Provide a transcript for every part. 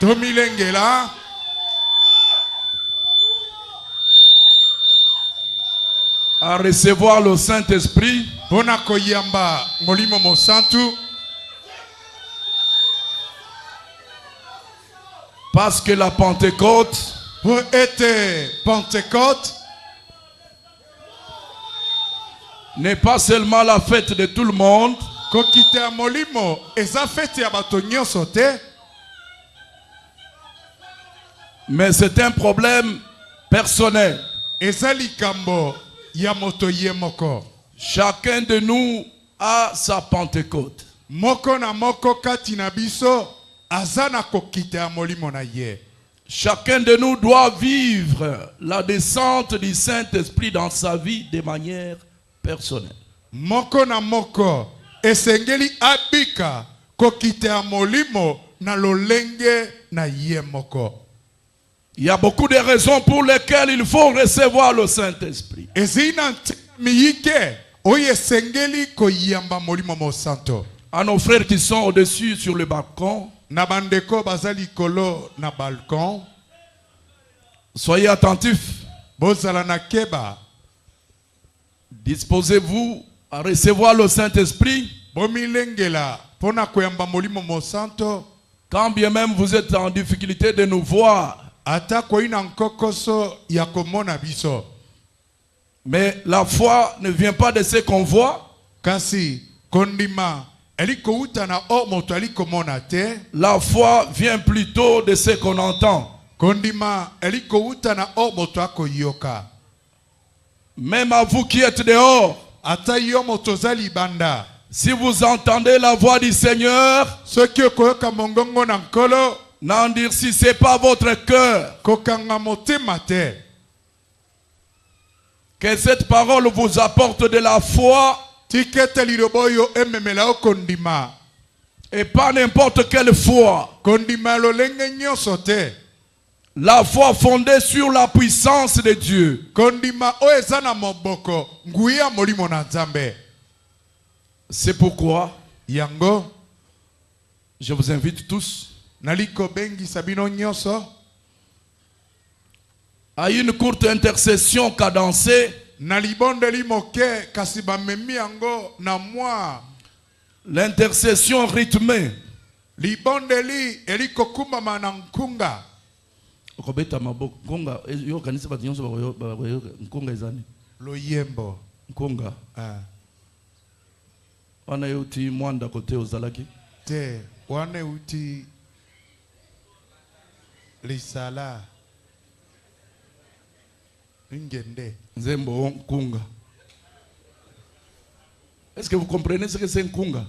Tomilengela. À recevoir le Saint-Esprit. Pona koyamba molimo mosantu. Parce que la Pentecôte, pour être Pentecôte, n'est pas seulement la fête de tout le monde, kokite a molimo eza fête ya bato nyonso te, mais c'est un problème personnel. Eza likambo ya moto ye moko. Chacun de nous a sa Pentecôte. Moko na moko kati na biso azana kokite a molimo na ye. Chacun de nous doit vivre la descente du Saint-Esprit dans sa vie de manière personnelle. Moko na moko esengeli abika kokite a molimo na lolenge na ye moko. Il y a beaucoup de raisons pour lesquelles il faut recevoir le Saint-Esprit. À nos frères qui sont au-dessus sur le balcon, soyez attentifs. Disposez-vous à recevoir le Saint-Esprit. Quand bien même vous êtes en difficulté de nous voir, mais la foi ne vient pas de ce qu'on voit. La foi vient plutôt de ce qu'on entend. Même à vous qui êtes dehors, si vous entendez la voix du Seigneur, n'endurcissez pas votre cœur. Que cette parole vous apporte de la foi. Et pas n'importe quelle foi. La foi fondée sur la puissance de Dieu. C'est pourquoi je vous invite tous à une courte intercession cadencée. L'intercession rythmée. Loyembo. Nkunga. Wana yuti mwanda kote ozalaki. Te, wana yuti lisala. Ngende. Zembo Nkunga. Est-ce que vous comprenez ce que c'est Nkunga?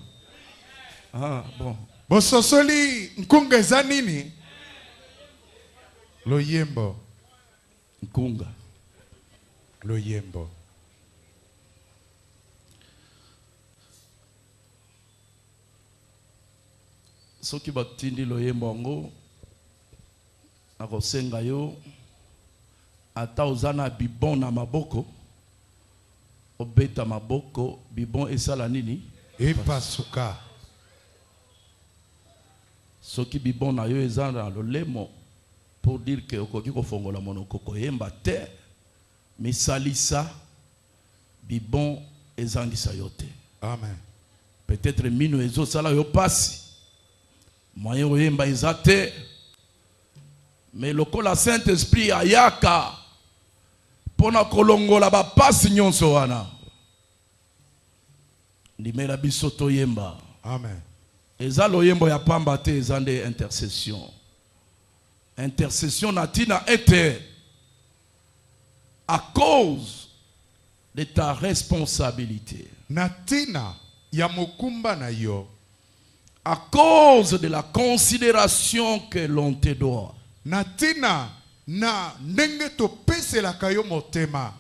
Ah, bon. Bososoli Nkunga eza nini? Loyembo. Nkunga. Loyembo. Soki batindi loyembo ngo akosenga yo ata ozana bibon na maboko obeta maboko bibon esala nini epasuka. Soki bibon na yo ezana lolemo pour dire que okoki kofongola monoko koyemba te misalisa bibon ezangisa yo te. Amen. Peut-être mino ezo sala yo pasi moyen oyemba ezate. Mais lokola Saint-Esprit ayaka pona kolongola ba pasi nyonso wana ndimela biso toyemba. Amen. Eza loyembo ya pamba te eza nde intercession. Intercession natina était à cause de ta responsabilité. Natina ya mokumba na yo. À cause de la considération que l'on te doit. Natina na ndenge to pese la kayo motema.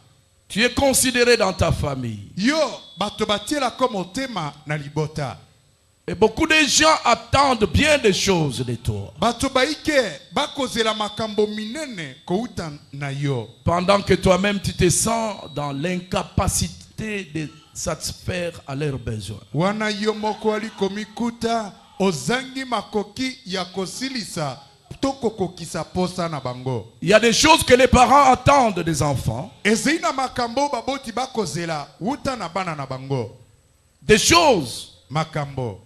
Tu es considéré dans ta famille. Yo bato batiela ko motema na libota. Et beaucoup de gens attendent bien des choses de toi. Bato baike bakozela makambo minene kouta na yo. Pendant que toi-même tu te sens dans l'incapacité de satisfaire à leurs besoins. Wana yo moko ali komikuta ozangi makoki ya kosilisa tokokokisa posa na bango. Il y a des choses que les parents attendent des enfants. Ezei na makambo baboti bakozela uta na bana na bango. Des choses Makambo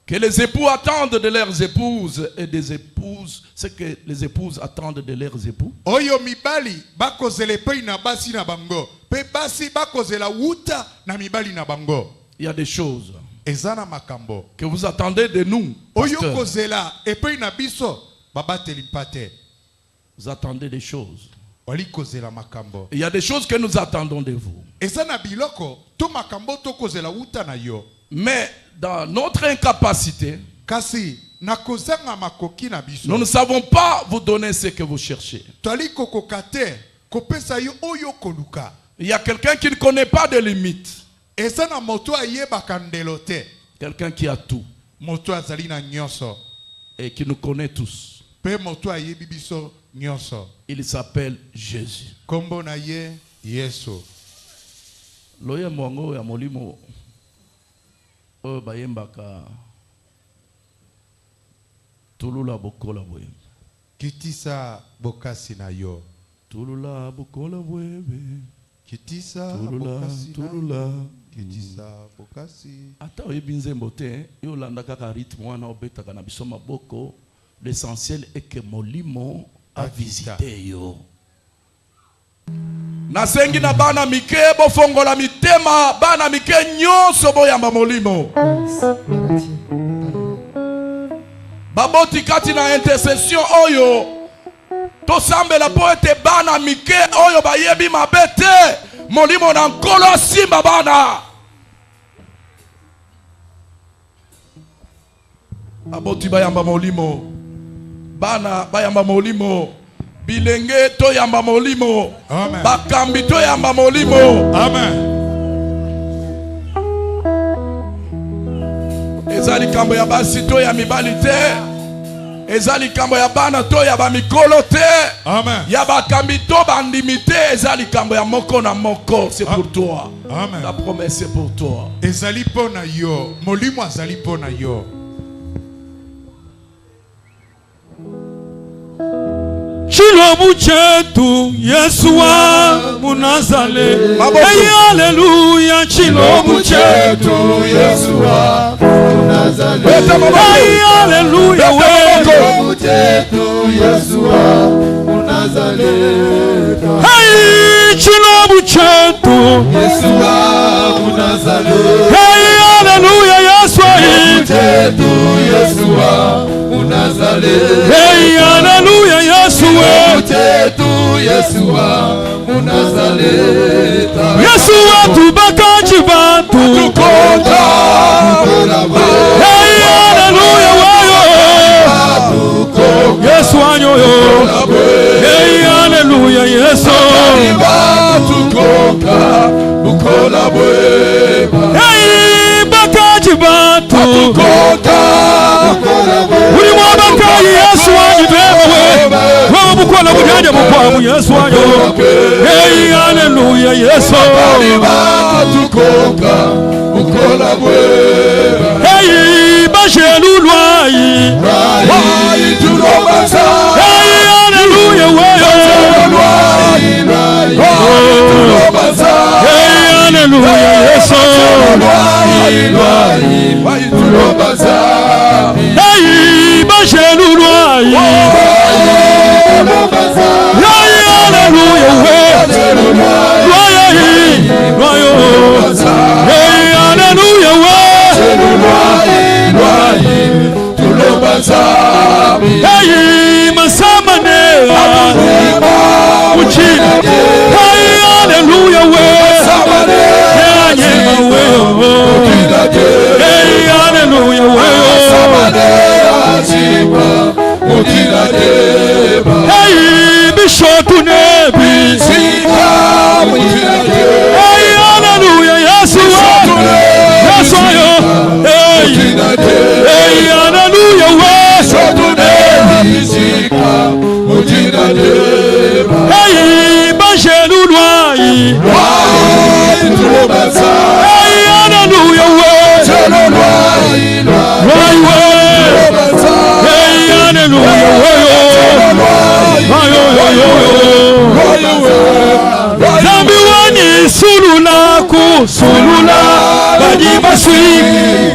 que les époux attendent de leurs épouses et des épouses, c'est que les épouses attendent de leurs époux. oyo mibali bakozela pe na basi na bango. Pe basi bakozela uta na mibali na bango. Il y a des choses Ezana makambo que vous attendez de nous, oyo pasteurs. kozela epe na biso babateli pate. Vous attendez des choses. Wali kozela makambo. Il y a des choses que nous attendons de vous. Ezana biloko to makambo to kozela uta na yo. Mais dans notre incapacité, Kasi na kozanga makoki na biso. nous ne savons pas vous donner ce que vous cherchez. Tali kokokate kopesa yo oyo koluka. Il y a quelqu'un qui ne connaît pas de limites. Ezana moto ayebaka ndelo te. Quelqu'un qui a tout Moto azali na nyonso. et qui nous connaît tous. Pe moto ayebi biso nyonso. Il s'appelle Jésus. Kombo na ye Yesu. Loye mwango ya molimo oyo bayembaka tulula bokola bwebe. Kitisa bokasi na yo. Tulula bokola bwebe. Kitisa Tulula, bokasi na tulula. yo. Kitisa bokasi. Ata oyebi nzembo te yo olanda kaka rythme wana obetaka na biso maboko. L'essentiel est que molimo a visité yo. Nasengi na bana mike bofongola mitema bana mike nyonso boyamba molimo. Baboti kati na intercession oyo tosambela po ete bana mike oyo bayebi mabete molimo na nkolo simba bana. Baboti bayamba molimo. Bana bayamba molimo. Bilenge to yamba molimo. Amen. Bakambi to yamba molimo. Amen. Ezali kambo ya basi to ya mibali te. Ezali kambo ya bana to ya bamikolo te. Amen. Ya bakambi to bandimi te. Ezali kambo ya moko na moko. C'est pour toi. Amen. La promesse c'est pour toi. Ezali pona yo. Molimo azali pona yo. Chilobu chetu Yesu wa Munazale. Hey, haleluya. Chilobu chetu Yesu wa Munazale. Hey, haleluya. Chilobu chetu Yesu wa Munazale. Hey, chilobu chetu Yesu wa Munazale. Hey, haleluya. Yesu chetu Yesu wa Munazale. Hey, haleluya. Yesu chetu Yesu wa Munazale. Yesu watu bakaji bantu tukonda. Hey, haleluya. Yesu anyoyo. Hey, haleluya. Yesu tukonda bukola bweba. Hey, bakaji bantu tukonda. Uri mwabakayi Yesu anyibeba we. Wewe bukola bujanja mukwamu Yesu anyoyo. Hey, haleluya. Yesu tukonda bukola bweba. Hey, bashelulwayi wayi tulobaza. Hey, haleluya. Hey, haleluya. Yesu wayi tulobaza. Hey, bashelulwayi wayi haleluya. Hey, haleluya. Hey, sulula badi baswi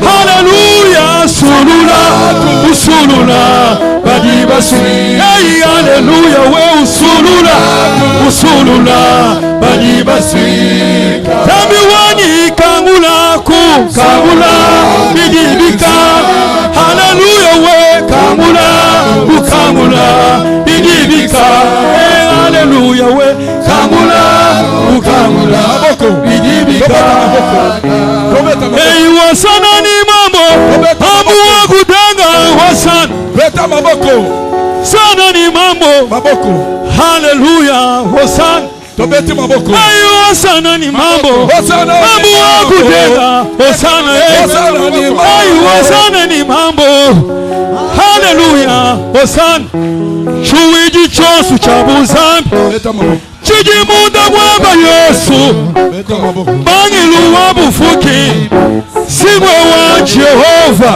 haleluya sulula usulula badi baswi hey haleluya we usulula badi baswi tami wani kangula ku kangula bidibika haleluya we kangula bidibika hey haleluya we kangula maboko bidibika hey wasana ni mambo amu kudanga wasana Leta maboko sana ni mambo maboko haleluya wasana tobeti maboko ayo wasana ni mambo amu kudanga wasana ayo wasana ni mambo haleluya wasana chuiji chosu cha buzambi leta maboko chijimunda mwamba Yesu bangilu wa bufuki simwe wa Jehova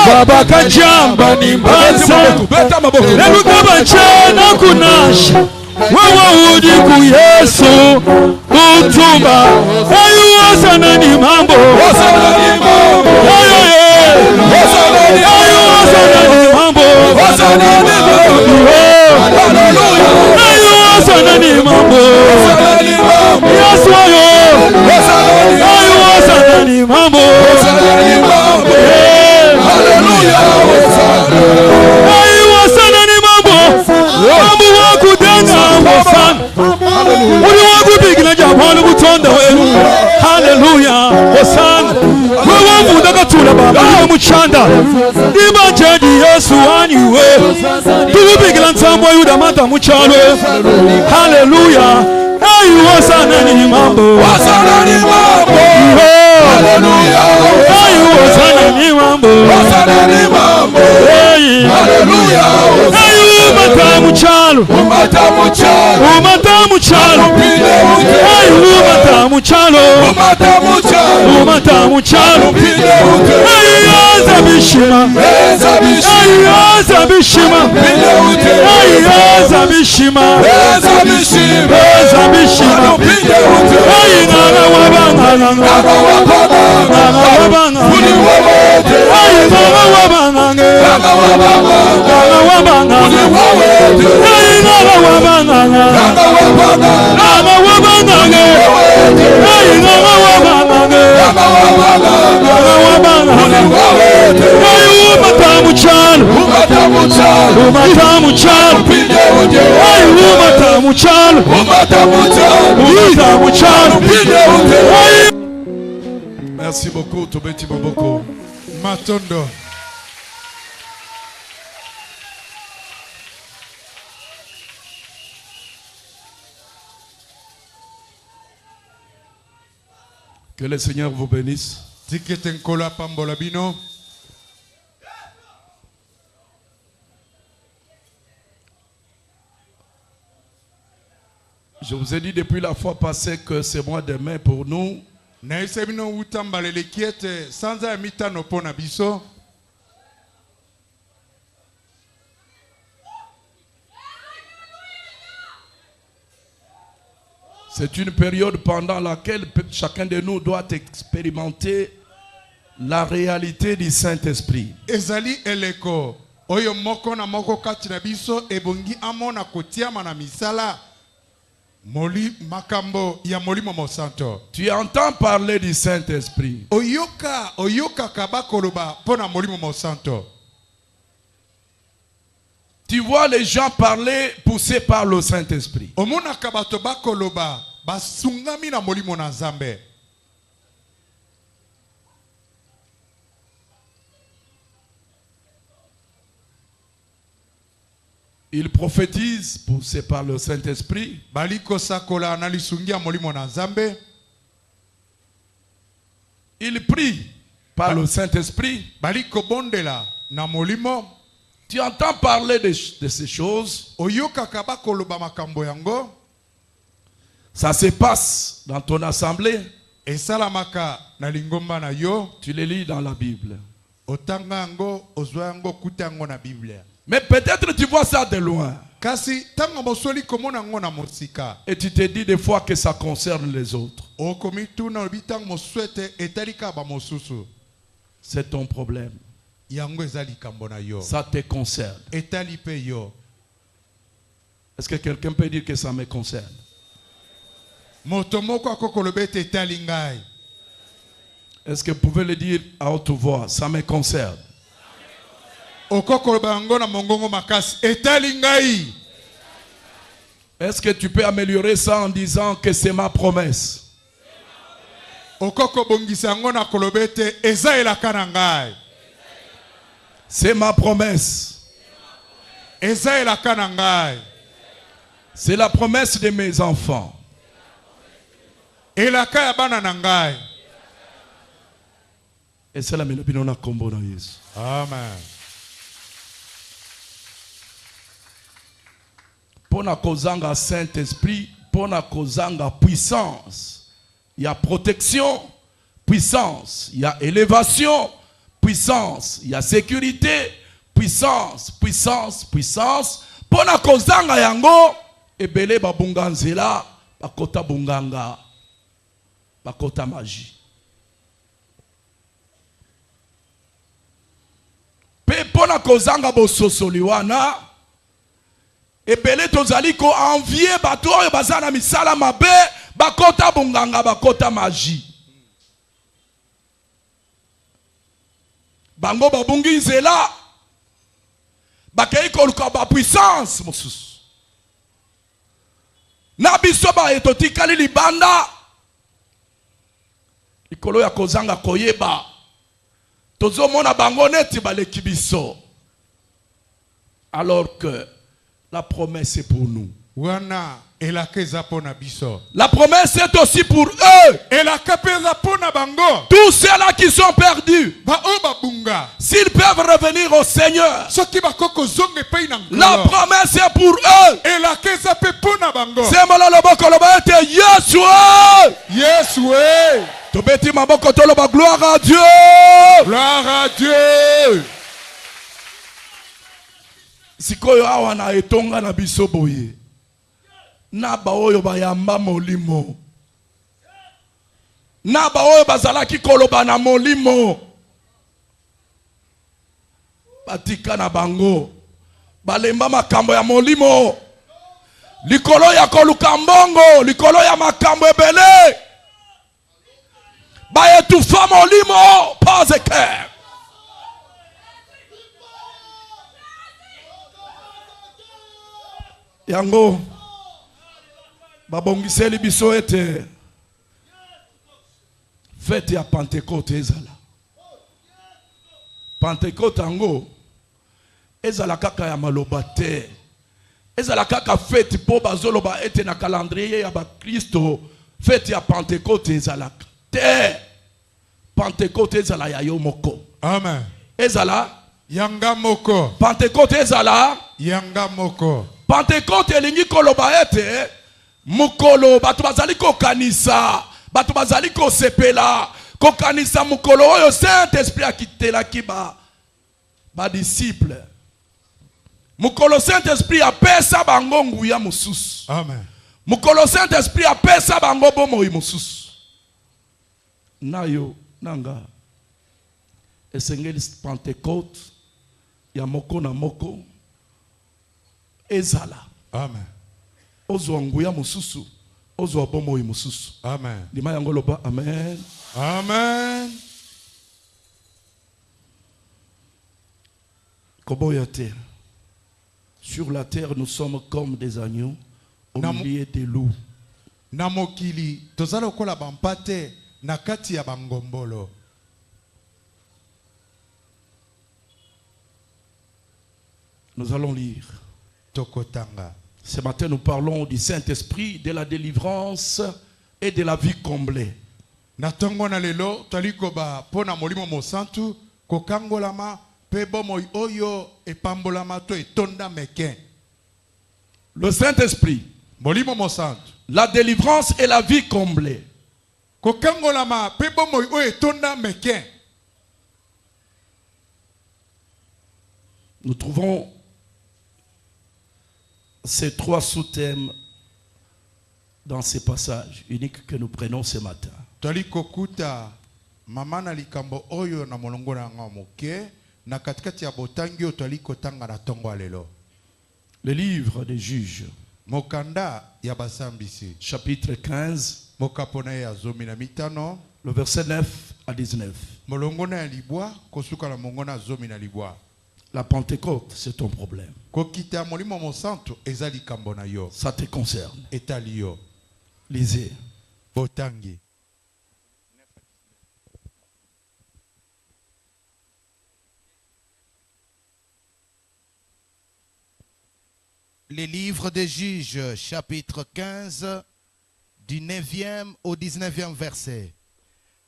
baba kajamba ni mbanza lelu kaba chana kunasha wewe udi ku Yesu utumba ayu wasana ni mambo ayu wasana ni mambo wasana ni mambo Yesu ayo ayo wasana ni mambo haleluya ayo wasana ni mambo mambo wakudanga wasana uri wakubigina jambo butonda we haleluya wasana wewe muda gatula baba muchanda niba jeji Yesu aniwe tubigila nsambo yuda mata muchalo haleluya ayu wasana ni mambo haleluya ayu wasana ni mambo haleluya ayu mata muchalo umata muchalo ayu mata muchalo ayu azabishima ayu azabishima ayu ngana wabangana Merci beaucoup, Tobeti Maboko. Matondo. Que le Seigneur vous bénisse. Tiketenkola pambola bino. Je vous ai dit depuis la fois passée que c'est mois de mai pour nous. Naise bino utambalele kiete sanza ya mitano pona biso. C'est une période pendant laquelle chacun de nous doit expérimenter la réalité du Saint-Esprit. Ezali eleko oyo moko na moko kati na biso ebongi amona kotiama na misala moli makambo ya molimo mosanto. Tu entends parler du Saint-Esprit. Oyoka kabakoloba pona molimo mosanto. Tu vois les gens parler poussés par le Saint-Esprit. Omona kabato bakoloba basungami na molimo na Nzambe. Ils prophétisent poussés par le Saint-Esprit. Baliko sakola analisungia molimo na Nzambe. Ils prient par le Saint-Esprit. Baliko bondela na molimo. Tu entends parler de ces choses. Oyoka kabakoloba makambo yango. Ça se passe dans ton assemblée. Esalamaka na lingomba na yo. Tu les lis dans la Bible. Otanga yango ozwa yango kuta yango na Biblia. Mais peut-être tu vois ça de loin. kasi tanga mosoli komona ngo na mosika Et tu te dis des fois que ça concerne les autres. okomi tuna lobi tanga moswete etalika ba mosusu C'est ton problème. yango eza likambo na yo Ça te concerne. etali pe yo. Est-ce que quelqu'un peut dire que ça me concerne? Moto moko akokoloba ete etali ngai. Est-ce que vous pouvez le dire à haute voix? Ça me concerne. Okokoloba yango na mongongo makasi etali ngai. Est-ce que tu peux améliorer ça en disant que c'est ma promesse? Okoko bongisa yango na koloba ete eza elaka na ngai. C'est ma promesse. Eza elaka na ngai. C'est la promesse de mes enfants. Elaka ya bana na ngai. Et c'est la mélodie na kombo na Yesu. Amen. Pona kozanga Saint-Esprit, pona kozanga puissance. Il y a protection, puissance, il y a élévation, puissance, il y a sécurité, puissance, puissance, puissance. Pona kozanga yango, ebele babunga nzela, bakota bunganga, bakota magie. Pe pona kozanga bososoli wana, ebele tozali ko envier bato oyo baza na misala mabe, bakota bunganga, bakota magie. Bango babungi nzela, bakei koluka ba puissance mosusu. Na biso ba etotikali libanda, likolo ya kozanga koyeba, tozo mona bango neti baleki biso. Alors que la promesse est pour nous. Wana elaka eza pona biso. La promesse est aussi pour eux. Elaka pe eza pona bango. Tous ceux-là qui sont perdus, Ba o babunga. s'ils peuvent revenir au Seigneur, Soki bakoko zonge pe na ngolo. la promesse est pour eux. Elaka eza pe pona bango. C'est mon loboko loba ete Yesu. Yesu we. Tobeti maboko toloba gloire à Dieu. Gloire à Dieu. Sikoyo awa na etonga na biso boye. Na ba oyo bayamba molimo. Na ba oyo bazalaki koloba na molimo. Batika na bango. Balemba makambo ya molimo. Likolo ya koluka mbongo, likolo ya makambo ebele. Ba etufa molimo, pas équerre. Yango babongiseli biso ete fête ya Pentecôte ezala. Pentecôte yango ezala kaka ya maloba te. Ezala kaka fête po bazoloba ete na calendrier ya ba Kristo fête ya Pentecôte ezala te. Pentecôte ezala ya yo moko. Amen. Ezala Yanga moko. Pentecôte ezala Yanga moko. Pentecôte elingi koloba ete mukolo batu bazali kokanisa, batu bazali kosepela, kokanisa mukolo oyo Saint-Esprit akitelaki ba disciple. Mukolo Saint-Esprit apesa bango nguya mususu. Amen. Mukolo Saint-Esprit apesa bango bomoi mususu. Nayo nanga esengeli Pentecôte ya moko na moko ezala. Amen. Ozwa nguya mususu, ozwa bomoi mususu. Amen. Lima yango loba amen. Amen. Koboya te. Sur la terre nous sommes comme des agneaux au milieu des loups. Na mokili tozala kola bampate na kati ya bangombolo. Nous allons lire. Tokotanga. Ce matin, nous parlons du Saint-Esprit, de la délivrance et de la vie comblée. Na tongo na lelo toliko ba pona molimo mosantu kokangolama pe bomoi oyo epambolama to etonda meken. Le Saint-Esprit, Molimo mosantu. la délivrance et la vie comblée. Kokangolama pe bomoi oyo etonda meken. Nous trouvons ces trois sous-thèmes dans ces passages uniques que nous prenons ce matin. Toli kokuta mama na likambo oyo na molongo na nga moke na katikati ya botangi toli kotanga na tongo alelo. Le livre des Juges, Mokanda ya basambisi. chapitre 15, Mokapona ya zomi na mitano. le verset 9 à 19. Molongo na ya libwa kosuka na mongo na zomi na libwa. La Pentecôte, c'est ton problème. Kokita molimo mosanto eza likambo na yo. Ça te concerne. Etali yo. Lisez. Botangi. Les livres des Juges, chapitre 15, du 9e au 19e verset.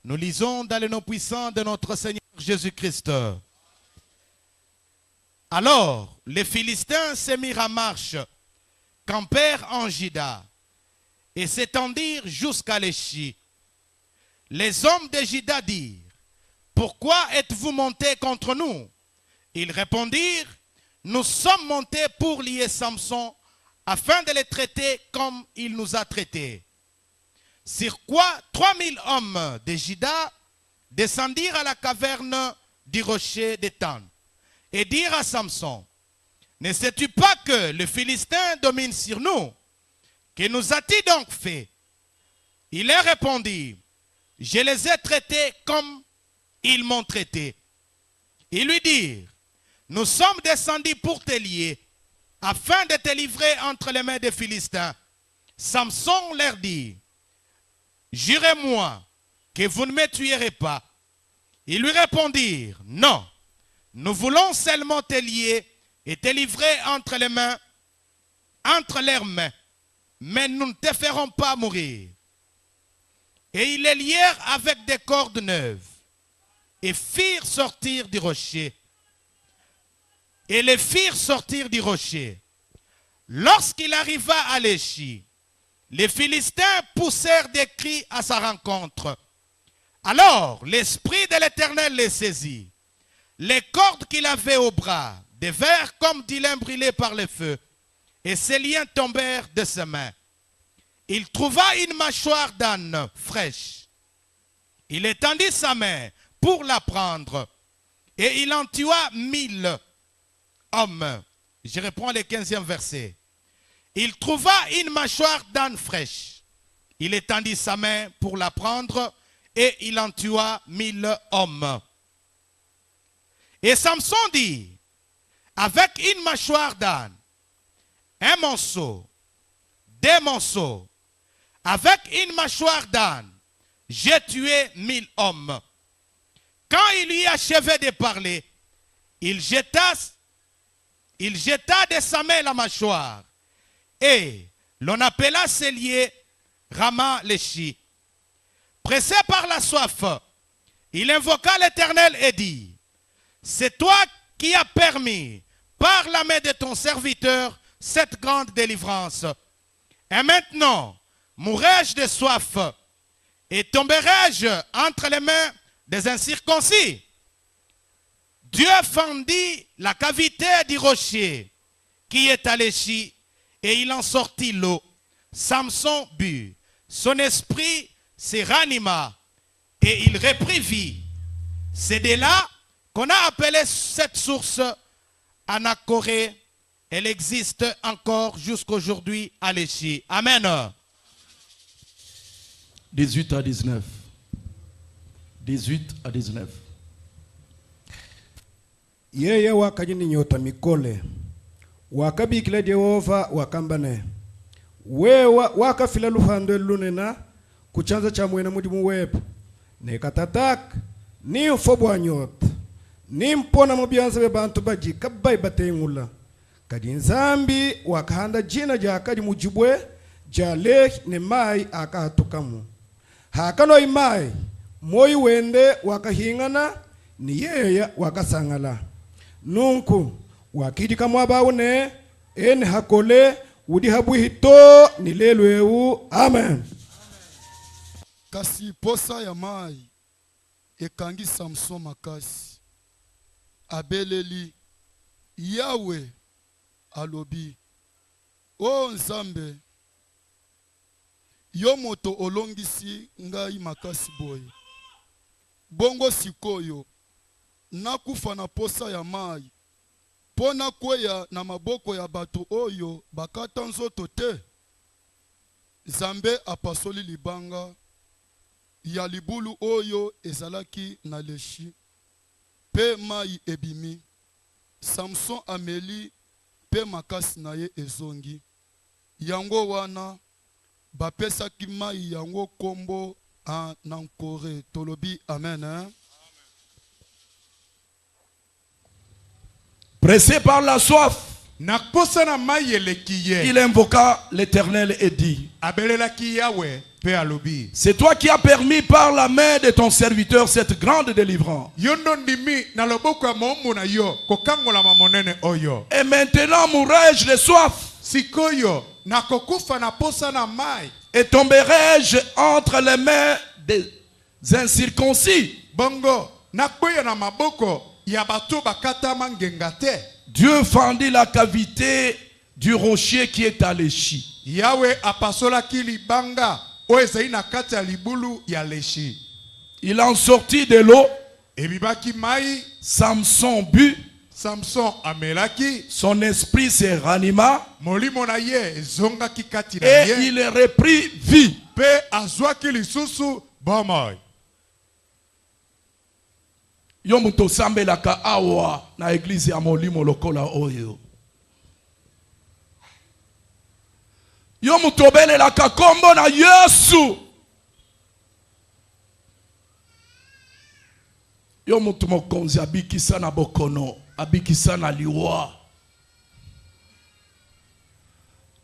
Nous lisons dans le nom puissant de notre Seigneur Jésus-Christ. Alors, les Philistins se mirent en marche, campèrent en Juda, et s'étendirent jusqu'à l'Échi. Les hommes de Juda dirent, « Pourquoi êtes-vous montés contre nous ?» Ils répondirent, « Nous sommes montés pour lier Samson, afin de le traiter comme il nous a traités. » Sur quoi 3000 hommes de Juda descendirent à la caverne du rocher d'Étan et dirent à Samson, « Ne sais-tu pas que le Philistin domine sur nous? Que nous a-t-il donc fait? » Il leur répondit, « Je les ai traités comme ils m'ont traité. » Ils lui dirent, « Nous sommes descendus pour te lier, afin de te livrer entre les mains des Philistins. » Samson leur dit, « Jurez-moi que vous ne me tuerez pas. » Ils lui répondirent, « Non, nous voulons seulement te lier et te livrer entre leurs mains, mais nous ne te ferons pas mourir. » Et ils les lièrent avec des cordes neuves et firent sortir du rocher. Et les firent sortir du rocher. Lorsqu'il arriva à l'Échi, les Philistins poussèrent des cris à sa rencontre. Alors l'Esprit de l'Éternel les saisit. Les cordes qu'il avait au bras devinrent comme du lin brûlé par le feu, et ses liens tombèrent de ses mains. Il trouva une mâchoire d'âne fraîche. Il étendit sa main pour la prendre, et il en tua 1000 hommes. Je reprends le 15e verset. Il trouva une mâchoire d'âne fraîche. Il étendit sa main pour la prendre, et il en tua 1000 hommes. Et Samson dit, avec une mâchoire d'âne, un morceau, deux morceaux, avec une mâchoire d'âne, j'ai tué 1000 hommes. Quand il eut achevé de parler, il jeta de sa main la mâchoire, et l'on appela ce lieu Rama l'Échi. Pressé par la soif, il invoqua l'Éternel et dit, « C'est toi qui as permis, par la main de ton serviteur, cette grande délivrance. Et maintenant, mourrai-je de soif et tomberai-je entre les mains des incirconcis? » Dieu fendit la cavité du rocher qui est à l'Échi, et il en sortit l'eau. Samson but. Son esprit se ranima et il reprit vie. C'est de là qu'on a appelé cette source Anakoré. Elle existe encore jusqu'aujourd'hui à l'Échi. Amen. 18 à 19. 18 à 19. Yeye wakajini nyota mikole wakabikila Jehova wakambane wewa wakafila luhando lunena kuchanza cha mwena mudimu wepo nekatatak ni ufobwa nyota ni mpona mubyanza be bantu baji kabai batengula kadi nzambi wakahanda jina jakadi mujibwe jale ne mai akahatukamu hakano imai moyi wende wakahingana ni yeye wakasangala nunku wakidika mwabawune en hakole udi habuhito nilelwewu amen. Kasi posa ya mai ekangi Samson makasi abeleli Yawe alobi O Nzambe, yo moto olongisi ngai makasi boye. Bongo sikoyo, nakufa na posa ya mai. Pona kweya na maboko ya bato oyo bakata nzoto te. Nzambe apasoli libanga ya libulu oyo ezalaki na leshi. Pe mai ebimi. Samson ameli pe makasi na ye ezongi. Yango wana bapesaki mai yango kombo Nankore. Tolobi amen. Hein? Pressé par la soif, il invoqua l'Éternel et dit: c'est toi qui as permis par la main de ton serviteur cette grande délivrance. Et maintenant mourrai-je de soif? Et tomberai-je entre les mains des incirconcis? Dieu fendit la cavité du rocher qui est à l'échi. Il en sortit de l'eau. Samson but. Son esprit se ranima. Et il reprit vie. Yo muto sambelaka awa na église ya molimo lokola oyo. Yo muto belelaka kombo na Yesu. Yo muto mokonzi abikisa na bokono, abikisa na liwa.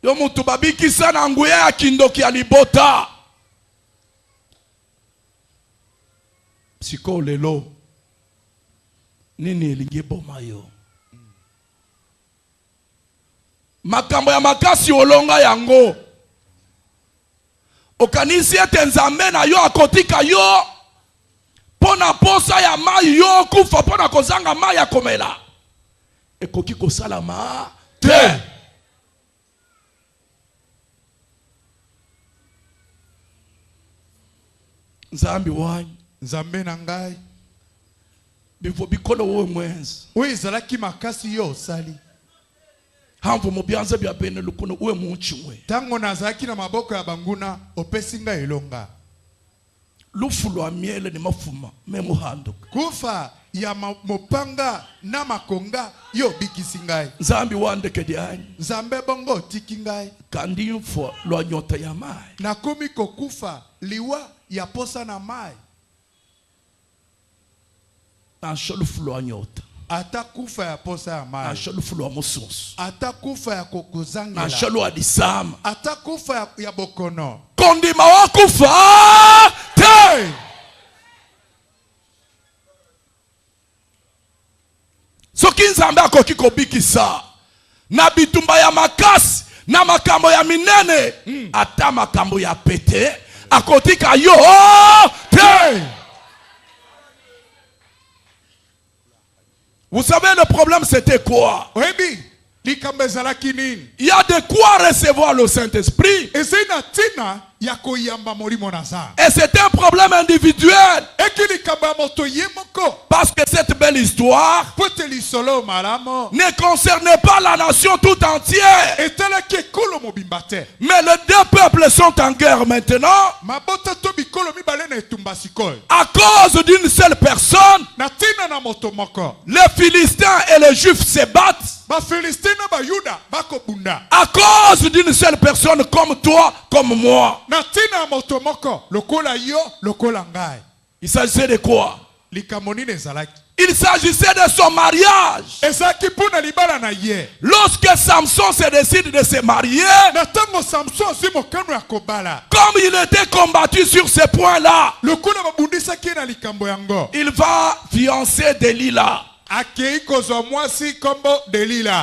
Yo muto babikisa na nguya ya kindoki ya libota. Siko lelo. Nini elingi boma yo? Makambo ya makasi olonga yango. Okanisi ete Nzambe na yo akotika yo pona posa ya mai yo kufa pona kozanga mai ya komela. Ekoki kosalama te. Nzambi wani, Nzambe na ngai bivo bikono wo mwenzi. Oyo ezalaki makasi yo osali. Hamvo mobianza bya bene lukuno uwe munchimwe. Tango nazalaki na maboko ya banguna opesi ngai elonga. Lufu lwa miele ni mafuma memu handuka. Kufa ya mopanga na makonga yo bikisi ngai. Nzambi wandeke diani. Nzambe bongo tiki ngai. Kandi mfo lwa nyota ya mai. Nakomi kokufa liwa ya posa na mai. Ansholufulu wa nyota. Atakufa ya posa ya mai. Ansholufulu wa musunsu. Atakufa ya kokuzangela. Ansholu wa disama. Atakufa ya bokono. Kondima wa kufa te. Soki Nzambe akoki kobikisa na bitumba ya makasi na makambo ya minene ata makambo ya pete akotika yo te. Vous savez le problème c'était quoi? Il y a de quoi recevoir le Saint-Esprit. Et c'est un problème individuel. Parce que cette belle histoire ne concernait pas la nation tout entière. Mais les deux peuples sont en guerre maintenant. À cause d'une seule personne, les Philistins et les Juifs se battent. À cause d'une seule personne comme toi, comme moi. Il s'agissait de quoi? Il s'agissait de son mariage. Lorsque Samson se décide de se marier, comme il était combattu sur ce point-là, il va fiancer Delilah,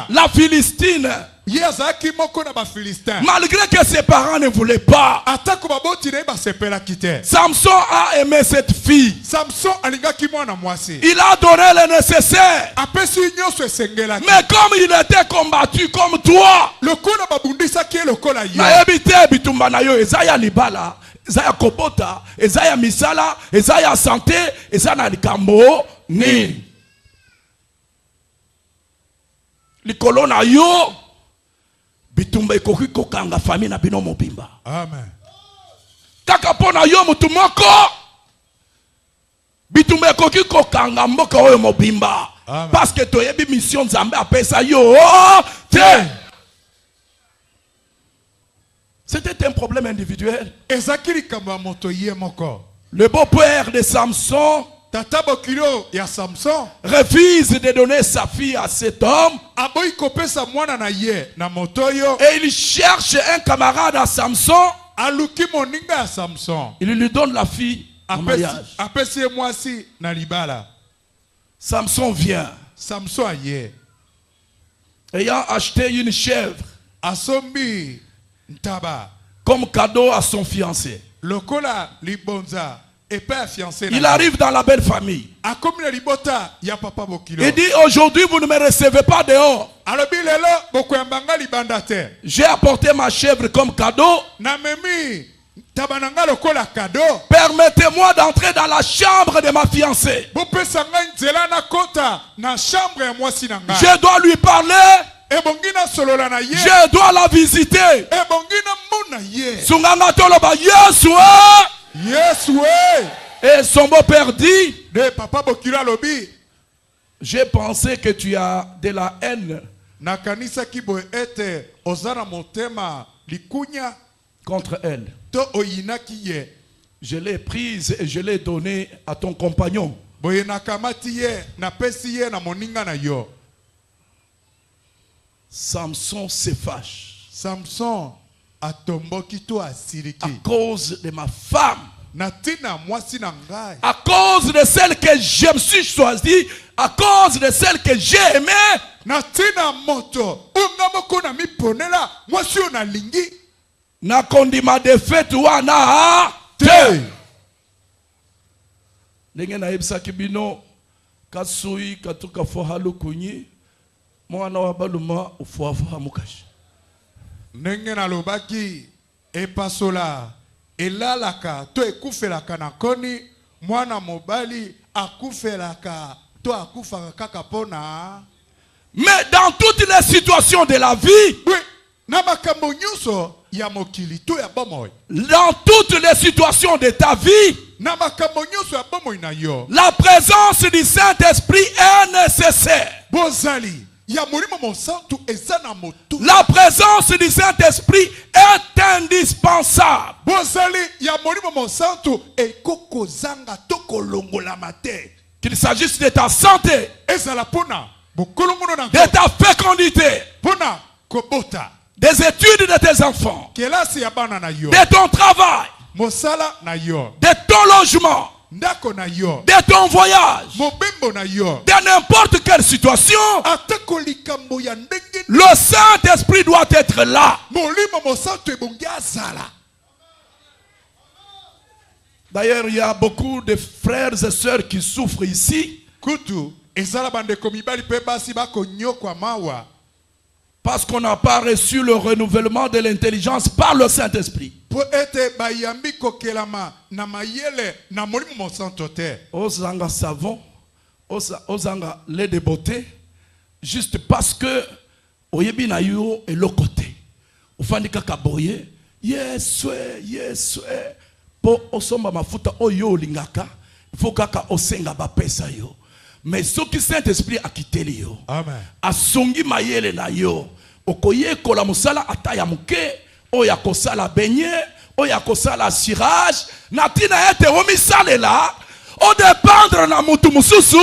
la Philistine. Ye azalaki moko na ba Philistin. Malgré que ses parents ne voulaient pas, Atako baboti na ba sepela kite. Samson a aimé cette fille. Samson alingaki mwana mwasi. Il a donné le nécessaire. Apesi nyonso esengelaki. Mais comme il était combattu comme toi, Lokola babundisaki lokola yo. na ebite bitumba na yo ezaya libala, ezaya kobota, ezaya misala, ezaya santé, ezaya na likambo nini. Likolo na yo bitumba ekoki kokanga famille na bino mobimba. Amen. Kaka pona yo mutu moko bitumba ekoki kokanga mboka oyo mobimba. Amen. Parce que toyebi mission Nzambe apesa yo te. C'était un problème individuel. Ezaki likambo ya moto ye moko. Le beau-père de Samson Tata bokilo ya Samson refuse de donner sa fille à cet homme aboyi kopesa mwana na ye na moto yo. et il cherche un camarade à Samson. Aluki moninga ya Samson. Il lui donne la fille en mariage. Apesi ye mwasi na libala. Samson vient, Samson aye. ayant acheté une chèvre Asombi ntaba. comme cadeau à son fiancé. Lokola libonza epe ya fiancé. Il arrive dans la belle famille. Akomi na libota ya papa bokilo. Il dit, aujourd'hui vous ne me recevez pas dehors. Alobi lelo bokoyambanga libanda te. J'ai apporté ma chèvre comme cadeau. Na memi tabananga lokola cadeau. Permettez-moi d'entrer dans la chambre de ma fiancée. Bopesa ngai nzela na kota na chambre ya mwasi na ngai. Je dois lui parler. Ebongi na solola na ye. Je dois la visiter. Ebongi na mona ye. Sunganga toloba Yesu. Yesu e. Et son beau-père dit, De papa bokilo alobi. j'ai pensé que tu as de la haine Nakanisaki boye ete ozana motema likunya contre elle. to oyinaki ye. Je l'ai prise et je l'ai donnée à ton compagnon. Boye nakamati ye na pesi ye na moninga na yo. Samson se fâche Samson atomboki to à asiriki. cause de ma femme, Na tina mwasi na ngai. à cause de celle que je me suis choisie, à cause de celle que j'ai aimée. Na tina moto unga moko na miponela mwasi ona lingi. Na kondima defete wana te. Ndenge na yebisaki bino kasui katuka fo halukunyi mwana wa baluma ufuafuha mukashi. Ndenge nalobaki epasola elalaka to ekufelaka na koni mwana mobali akufelaka to akufaka kaka pona. Mais dans toutes les situations de la vie, Oui, na makambo nyonso ya mokili to ya bomoi. dans toutes les situations de ta vie, Na makambo nyonso ya bomoi na yo. la présence du Saint-Esprit est nécessaire. Bozali ya molimo mosantu eza na motu. La présence du Saint-Esprit est indispensable. Bozali ya molimo mosantu ekoko zanga to kolongola mate. Qu'il s'agisse de ta santé, Ezala pona bokolongono na de ta fécondité, pona kobota. des études de tes enfants, Kelasi ya bana na yo. de ton travail, Mosala na yo. de ton logement, Ndako na yo. de ton voyage, Mobembo na yo. de n'importe quelle situation, Atako likambo ya ndenge. le Saint-Esprit doit être là. Molimo mosantu ebongi azala. D'ailleurs, il y a beaucoup de frères et sœurs qui souffrent ici Kutu ezala bandeko mibali pe basi bako nyokwa mawa. parce qu'on n'a pas reçu le renouvellement de l'intelligence par le Saint-Esprit. Po ete bayambi kokelama na mayele na molimo mosantu te. Ozanga savon, ozanga lait de beauté, juste parce que oyebi na yo elokote. Ofandi kaka boye, yeswe, po osomba mafuta oyo lingaka, il faut kaka osenga ba pesa yo. Mais ce qui Saint-Esprit a quitté yo. Amen. Asongi mayele na yo. Okoye kola musala ataya muke, oya kosala benye, oya kosala cirage, natina ete omisale la, o dépendre na mutu mususu.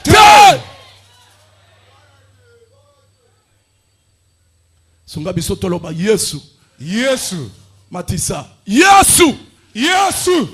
Te! Songa biso toloba Yesu. Yesu. Matissa. Yesu. Yesu.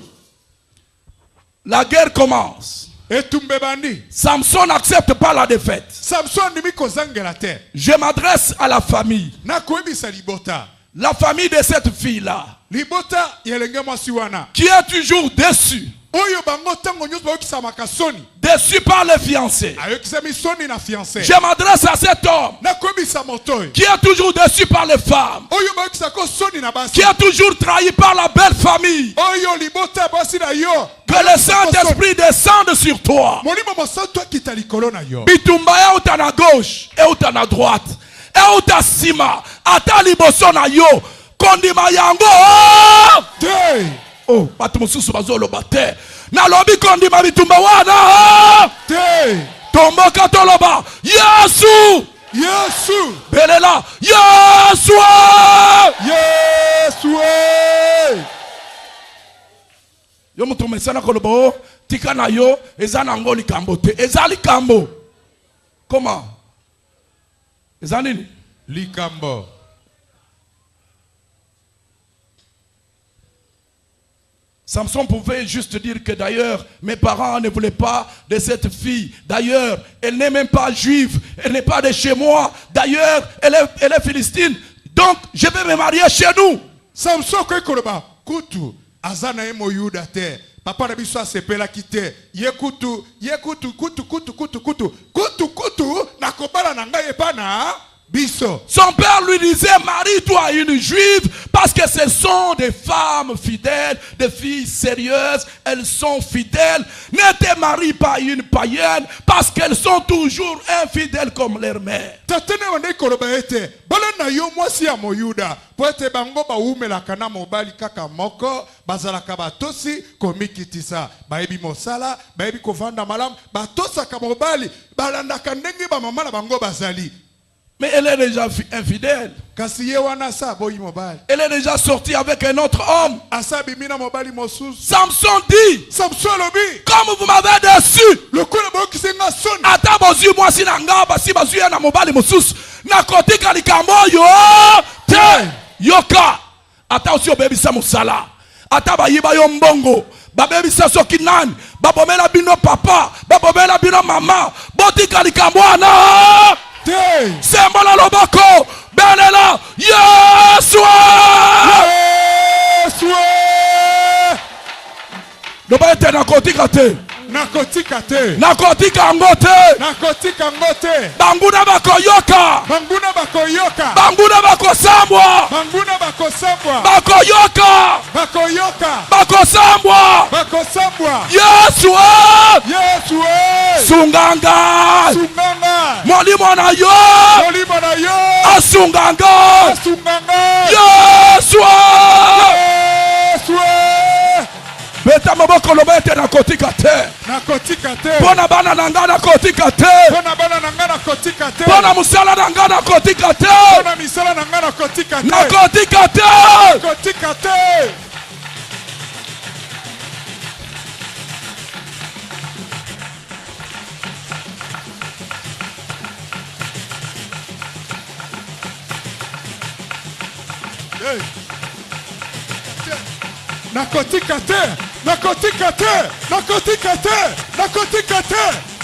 La guerre commence. etumbe bandi. Samson n'accepte pas la défaite. Samson ndimi kozangela te. Je m'adresse à la famille. Nakoyebisa libota. La famille de cette fille-là. Libota yelenge mwasi wana. Qui est toujours déçue. Oyo bango tango nyos bayokisamaka soni. Déçu par les fiancés. Ayokisami soni na fiancé. Je m'adresse à cet homme. Nakoyebisa moto. Qui est toujours déçu par les femmes. Oyo bayokisako soni na basi. Qui est toujours trahi par la belle famille. Oyo libota basi na yo. Que le Saint-Esprit descende sur toi. Molimo mosantu akita likolo na yo. Bitumba ya uta na gauche et uta na droite. Et uta sima. Ata liboso na yo. Kondima yango. Te. Oh, bato mosusu bazoloba te. Nalobi kondima bitumba wana. Te. Tomboka toloba. Yesu. Yesu. Belela. Yesu. Yesu. Yo mutu mesana koloba o. Tika na yo. Eza nango likambo te. Eza likambo. Comment? Eza nini? Likambo. Samson pouvait juste dire que d'ailleurs, mes parents ne voulaient pas de cette fille. D'ailleurs, elle n'est même pas juive. Elle n'est pas de chez moi. D'ailleurs, elle est philistine. Donc, je vais me marier chez nous. Samson ko koloba kutu azana emo yuda te. Papa na biso asepela kite. Ye kutu na kobala na ngai epana biso. Son père lui disait, marie-toi à une juive parce que ce sont des femmes fidèles, des filles sérieuses, elles sont fidèles. Ne te marie pas à une païenne parce qu'elles sont toujours infidèles comme leur mère. Tatene wande koloba ete bala na yo mwasi ya moyuda po ete bango baumelaka na mobali kaka moko bazalaka batosi komikitisa bayebi mosala bayebi kovanda malamu batosaka mobali balandaka ndenge bamama na bango bazali. Mais elle est déjà infidèle. Elle est déjà sortie avec un autre homme. Samson dit, comme vous m'avez déçu, Atabozu moi si nanga basi bazu ya na mobali mosusu na kotika likambo yo te yoka ata aussi obebisa musala ata bayiba yo mbongo babebisa soki nani babomela bino papa babomela bino mama botika likambo ana sembola loboko belela Yesu loba ete nakotika te nakotika te nakotika ngo te banguna bakoyoka banguna bakosambwa bakosambwa Yesu sunganga molimo na yo asunganga Yesu beta maboko loba ete nakotika te pona bana na nga nakotika te pona musala na nga nakotika te nakotika te. Nakotika te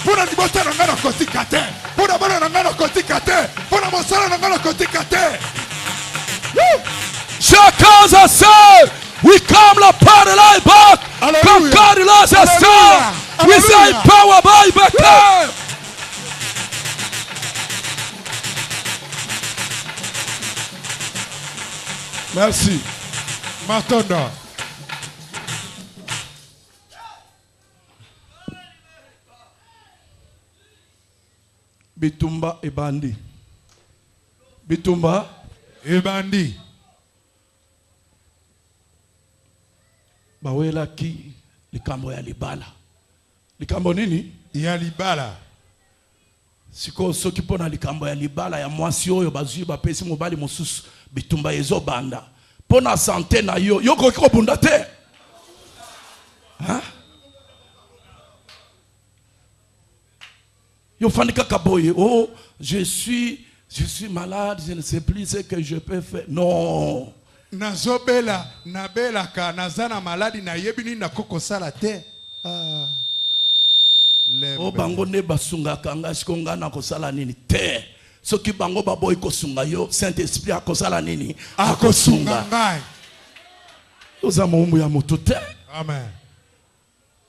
pona libota na nga nakotika te pona bana na nga nakotika te pona mosala na nga nakotika te. Chacun a sait, we come la parole back. Comme Carlos a sait, we say power by back. Merci. Matonda. Bitumba ebandi. Bitumba ebandi. Bawela ki likambo ya libala. Likambo nini? Ya libala. Siko soki pona likambo ya libala ya mwasi oyo bazui bapesi mobali mosusu bitumba ezo banda. Pona santé na yo yoko ko bunda te. Hein? Yo fandika kaboye. Oh, je suis malade, je ne sais plus ce que je peux faire. Non. Nazobela nabelaka nazana maladi na yebini na koko sala te. O bango ne basunga kanga sikonga na kosala nini te. Soki bango baboy kosunga yo, Saint-Esprit akosala nini? Akosunga. Oza moumbu ya moto te. Amen.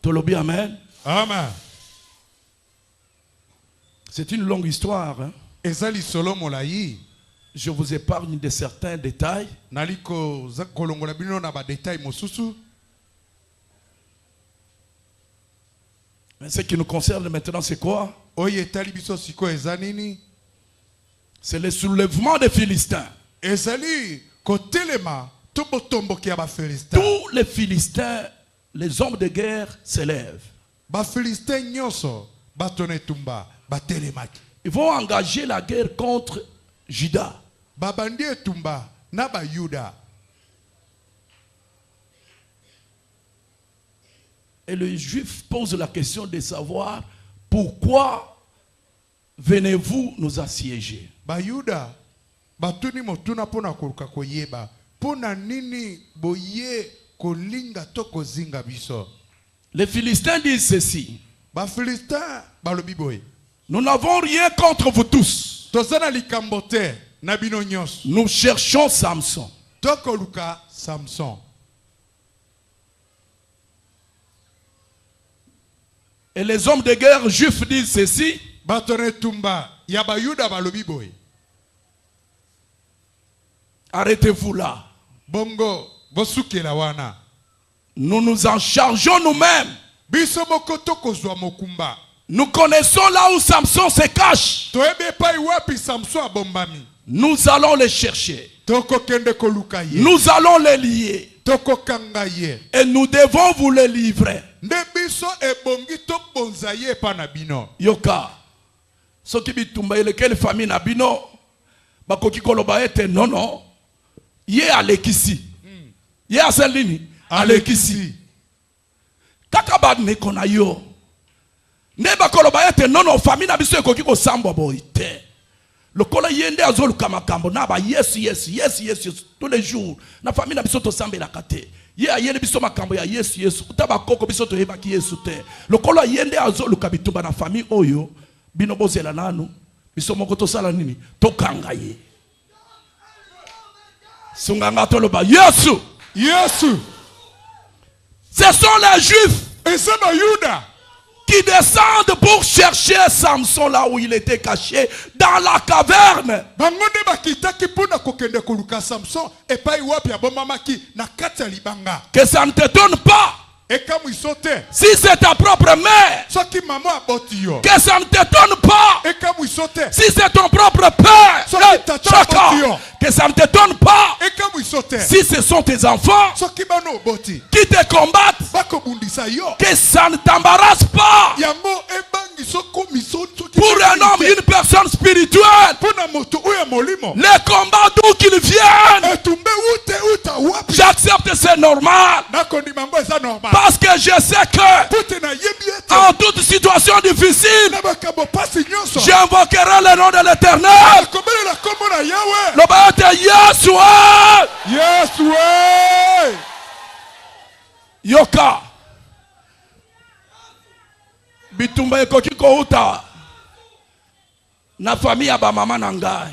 Tolobi amen. Amen. C'est une longue histoire. Hein? Ezali solo molayi. Je vous épargne de certains détails. Naliko zakolongola bino na ba détails mosusu. Mais ce qui nous concerne maintenant, c'est quoi? Oye tali biso siko ezanini. C'est le soulèvement des Philistins. Ezali kotelema tobotombo ki ba Philistins. Tous les Philistins, les hommes de guerre s'élèvent. Ba Philistins nyoso batone tumba batelemaki. Ils vont engager la guerre contre Juda. Babandi tumba na ba Yuda. Et le juif pose la question de savoir pourquoi venez-vous nous assiéger? Ba Yuda batuni motuna pona koluka koyeba pona nini boye kolinga to kozinga biso. Les Philistins disent ceci. Ba Philistins balobi boye. Nous n'avons rien contre vous tous. Tozana likambote na bino nyos. Nous cherchons Samson. Tokoluka Samson. Et les hommes de guerre juifs disent ceci. Batone tumba ya ba Yuda balobi boye. Arrêtez-vous là. Bongo bosukela wana. Nous nous en chargeons nous-mêmes. Biso mokoto kozwa mokumba. Nous connaissons là où Samson se cache. Toebe pai wapi Samson abombami. Nous allons les chercher. Toko kende koluka ye. Nous allons les lier. Toko kanga ye. Et nous devons vous les livrer. Nde biso ebongi to bonza ye pa na bino. Yoka. Soki bitumba elekel famille na bino. Bakoki koloba ete non. Ye alekisi. Ye aselini. Alekisi. Kakabad ne kona yo. Ne bakoloba ete non famille na biso ekoki ko samba boite. Le kola yende azolu kamakambo na ba yes tous les jours. Na famille na biso to samba la kate. Ye ayele biso makambo ya yes utaba koko biso to yeba ki yesu te. Le kola yende azolu kabitumba na famille oyo bino bozela nanu biso moko to sala nini to kanga ye. Sunganga to loba yesu. Yesu. Ce sont les juifs. Et c'est ba Yuda qui descendent pour chercher Samson là où il était caché, dans la caverne. Bangonde bakitaki pona kokende koluka Samson et pai wapi abomamaki na kati ya libanga. Que ça ne t'étonne pas. Et comme il sautait. Si c'est ta propre mère. Soki maman aboti yo. Que ça ne t'étonne pas. Et comme il sautait. Si c'est ton propre père. Soki tata aboti yo. Que ça ne t'étonne pas. Et comme il sautait. Si ce sont tes enfants. Soki bano boti. Qui te combattent. Bako bundisa yo. Que ça ne t'embarrasse pas. Yango ebangi soko miso soki. Pour un homme, une personne spirituelle. Pona moto oya molimo. Les combats d'où qu'ils viennent. Etumbe ute uta wapi. J'accepte, c'est normal. Nakondi mango eza normal. Parce que je sais que en toute situation difficile, j'invoquerai le nom de l'Éternel. Le baïte Yeshua. Yeshua. Yoka. Bitumba ekoki kouta. Na famille ya ba mama na ngai.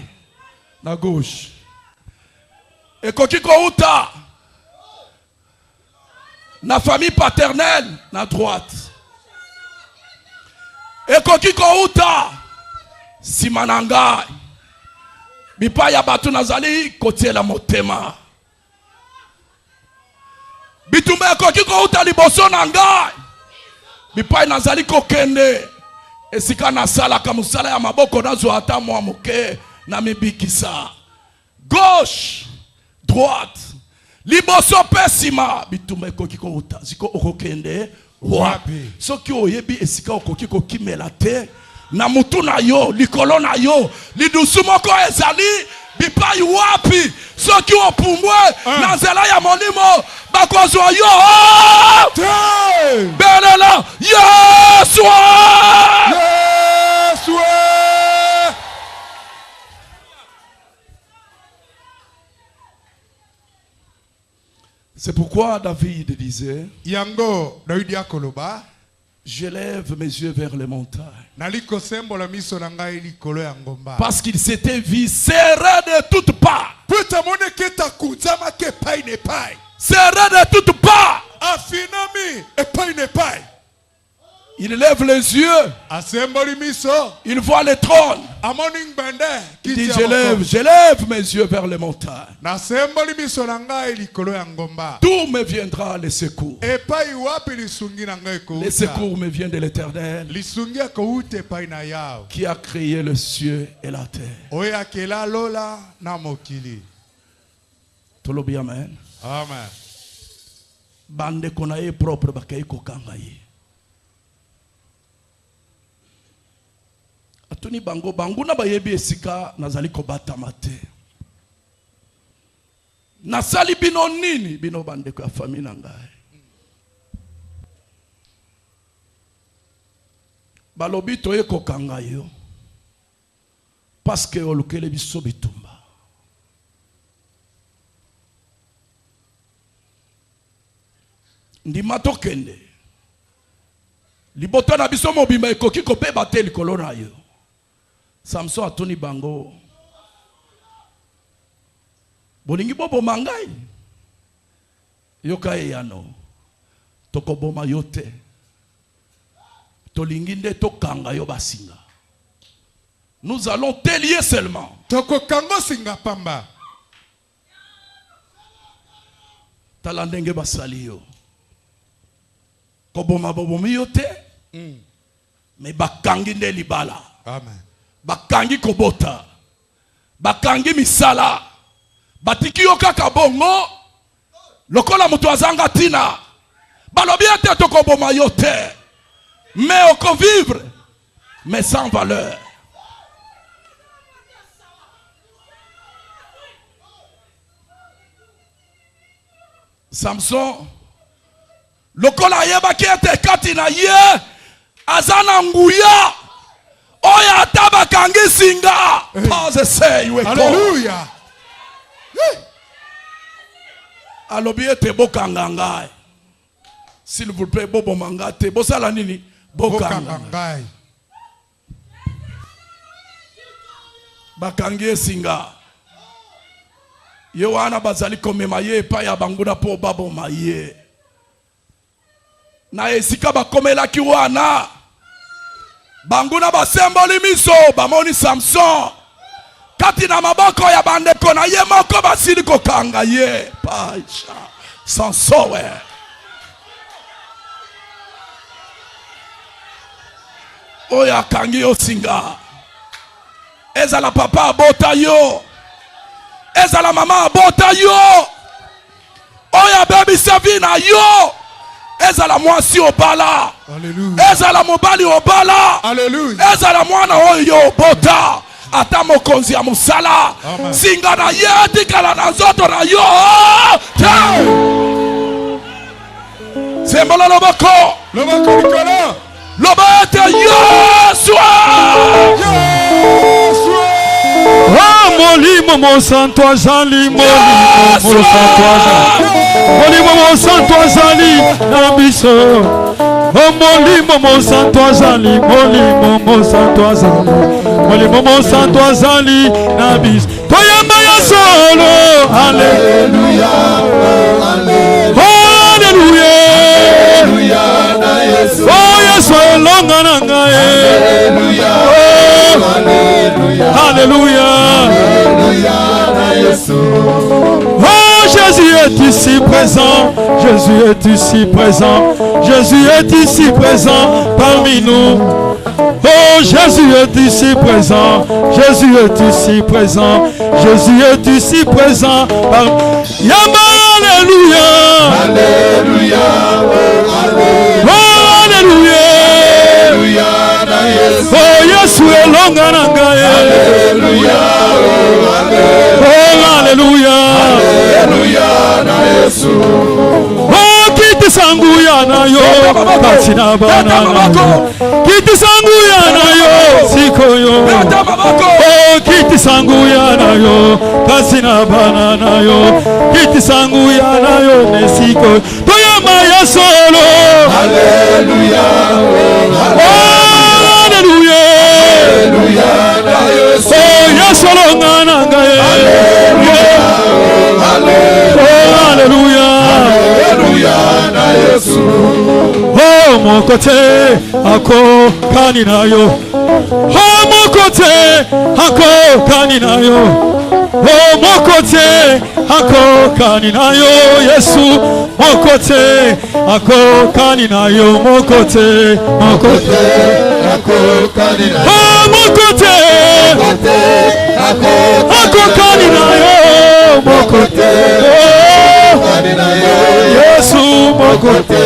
Na gauche. Ekoki kouta. Na famille paternelle, na droite. Ekoki kouta. Simananga. Bipa ya batu nazali kotiela motema. Bitumba ekoki kouta liboso na ngai. Bipa nazali kokende. Esika na sala kamusala ya maboko nazo ata mwa moke na mibikisa. Gauche, droite. Liboso pesima bitumba ekoki ko uta ziko okokende wapi soki oyebi esika okoki ko kimela te na mutu na yo likolo na yo lidusu moko ezali bipai wapi soki opumbwe na nzela ya molimo bakozwa yo belela Yeshua. C'est pourquoi David disait, Yango David akoloba, Je lève mes yeux vers les montagnes. Parce qu'il s'était viscéré de toutes parts. Serré de toutes parts. Il lève les yeux. Il voit le trône. Il dit, je lève mes yeux vers les montagnes. D'où me viendra le secours? Le secours me vient de l'Éternel, qui a créé le ciel et la terre. Tout le bien, amen. Amen. Bande konaye propre bakay kokanga ye. Atuni bango na bayebi esika nazali kobatama te. Nasali bino nini bino bande ko ya famille na ngai. Balobi toye kokanga yo. Parce que olukele biso bitumba. Ndima tokende. Libota na biso mobimba ekoki kopeba te likolo na yo. Samson atoni bango. Bolingi bobo mangai. Yoka yano. Tokoboma yote. Tolingi nde tokanga yo basinga. Nous allons t'élier seulement. Tokokango singa pamba. Talandenge basali yo. Koboma bobomi yote. Mais bakangi nde libala. Amen. Bakangi kobota. Bakangi misala. Batiki yo kaka bongo. Lokola mutu azanga tina. Balobi ete tokoboma yote. Mais oko vivre. Mais sans valeur. Samson. Lokola yeba kiete kati na ye. Azana nguya. Oya tabakangi singa. Pause say we. Alléluia. Alobi ete bokanganga. S'il vous plaît, bobo mangate. Bosala nini? Bokanganga. Bakangi singa. Yohana bazali komema ye pa ya banguna po babo maye. Na esika bakomela ki wana. Banguna basemboli miso bamoni Samson. Kati na maboko ya bandeko na ye moko basili kokanga ye. Pacha. Samson we. Oya kangi yo singa. Eza la papa abota yo. Eza la mama abota yo. Oya baby savina yo. Eza la mwasi obala. Alléluia. Eza la mobali obala. Alléluia. Eza la mwana oyo bota. Ata mokonzi ya musala. Amen. Singa na ye tikala na nzoto na yo. Sembola loboko. Loboko Nicolas. Lobete Yeshua. Molimo mon santo azali, molimo mon santo azali, molimo mon santo azali na biso. Molimo mon santo azali, molimo mon santo azali, molimo mon santo azali na biso. Toyamba ya solo, alléluia, alléluia, alléluia na Yesu. Oh Yesu elonga na ngai, alléluia, alléluia, alléluia, alléluia, Jésus. Oh, Jésus est ici présent, Jésus est ici présent, Jésus est ici présent parmi nous. Oh, Jésus est ici présent, Jésus est ici présent, Jésus est ici présent parmi nous. Yama, alléluia, alléluia, alléluia, oh, alléluia. Oh, Yesu elonga na ngai. Alléluia. Oh, alléluia. Alléluia na Yesu. Oh, kiti sangu ya na yo. Kati na banana. Kiti sangu ya na yo. Siko yo. Oh, kiti sangu ya na yo. Kati na banana yo. Kiti sangu ya na yo. Nesiko. Toyama ya solo. Alléluia. mokote ako kaninayo. Oh mokote ako kaninayo. Oh mokote ako kaninayo. Yesu mokote ako kaninayo. Mokote mokote ako kaninayo. Oh mokote ako kaninayo. Mokote kaninayo. Yesu mokote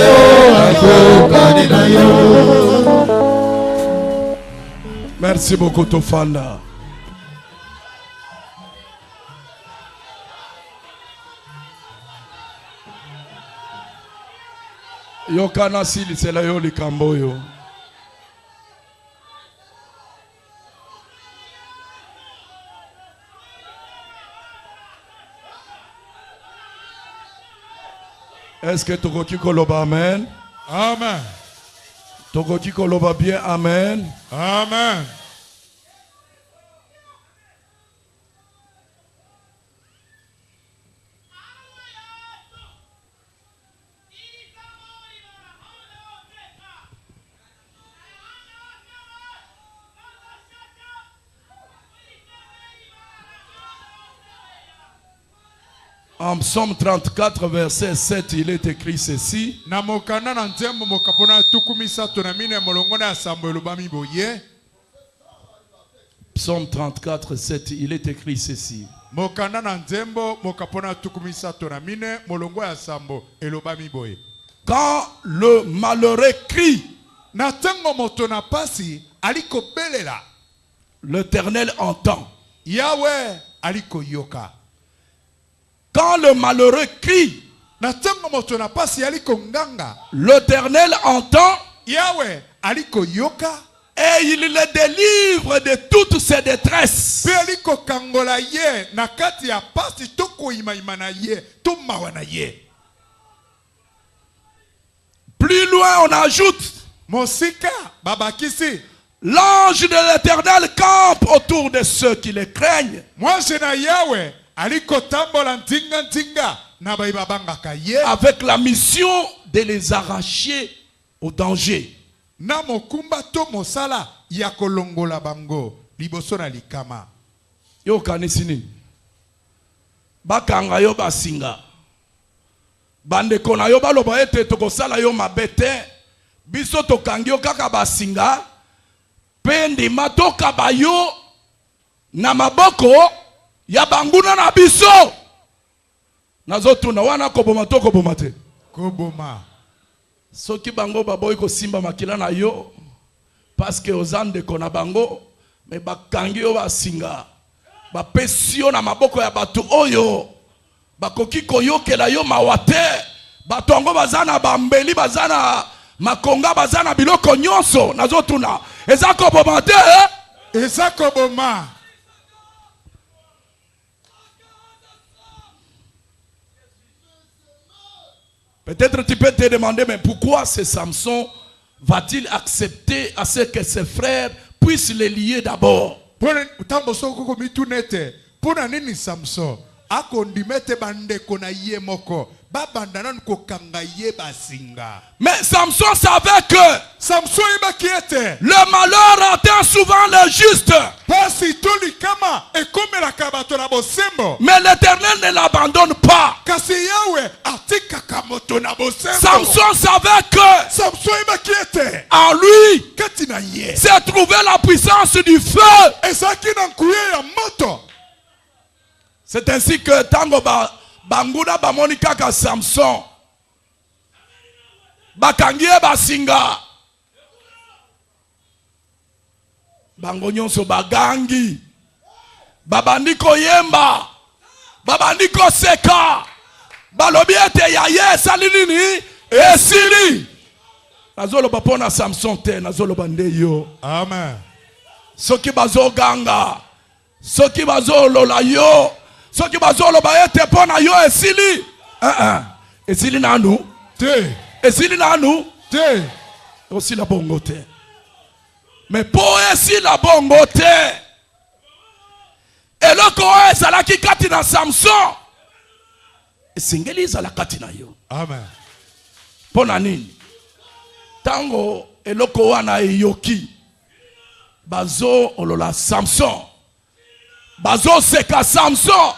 ako kaninayo. Merci beaucoup Tofanda. Yokana sili sela yo likambo yo. Est-ce que Togoki koloba amen? Amen. Togoki koloba bien amen? Amen. En Psaume 34, verset 7, il est écrit ceci. Na mokanda na nzembo mokapona tukumisa tonamine molongona ya sambo elobami boye. Psaume 34, 7, il est écrit ceci. Mokanda na nzembo mokapona tukumisa tonamine molongo ya sambo elobami boye. Quand le malheureux crie, Na tango moto na pasi aliko belela. l'Éternel entend. Yahweh aliko yoka. Quand le malheureux crie, Na tango moto na pasi aliko nganga. l'Éternel entend Yahweh aliko yoka. et il le délivre de toutes ses détresses. Pe aliko kangola ye na kati ya pasi toko ima na ye to mawa na ye. Plus loin, on ajoute, Mosika babakisi. l'ange de l'Éternel campe autour de ceux qui le craignent. Mwanze na Yahweh aliko tambola ntinga ntinga na baibabangaka ye. Avec la mission de les arracher au danger. Na mokumba to mosala ya kolongola bango liboso na likama. Yo kanisi nini? Bakanga yo basinga. Bandeko na yo baloba ete tokosala yo mabe te. Biso tokangi yo kaka basinga. Pe ndima tokaba yo na maboko ya banguna na biso. Nazotuna wana koboma to koboma te. Koboma. Soki bango baboyi kosimba makila na yo parce que ozande kona bango me bakangi yo basinga bapesi yo na maboko ya bato oyo bakoki koyokela yo mawa te. Bato yango baza na bambeli, baza na makonga, baza na biloko nyonso. Nazotuna eza koboma te. Eza koboma. Peut-être tu peux te demander, mais pourquoi ce Samson va-t-il accepter à ce que ses frères puissent les lier d'abord? Pona utambo soko ko mitunete. Pona nini Samson akondimete bandeko na ye moko. Babandana kokanga ye basinga. Mais Samson savait que Samson ibakiete. le malheur atteint souvent le juste. Pasi toli kama ekomela kabato na bosembo. Mais l'Éternel ne l'abandonne pas. Kasi Yahweh atika kamoto na bosembo. Samson savait que Samson ibakiete. en lui Kati na ye. s'est trouvée la puissance du feu. Ezaki na nkuye ya moto. C'est ainsi que tango banguna bamoni kaka Samson bakangi ye basinga bango nyonso bagangi babandi koyemba babandi koseka balobi ete ya ye esali nini esili. Nazoloba mpona Samson te, nazoloba nde yo. Amen. Soki bazoganga, soki bazolola yo, soki bazoloba ete mpona yo esili. Esili nanu? Te. Esili nanu? Te. Aussi la bongo te. Mais pour esi la bongo te. Eloko ezalaki kati na Samson esengeli ezala kati na yo. Amen. Pona nini? Tango eloko wana eyoki. Bazo olola Samson. Bazo seka Samson.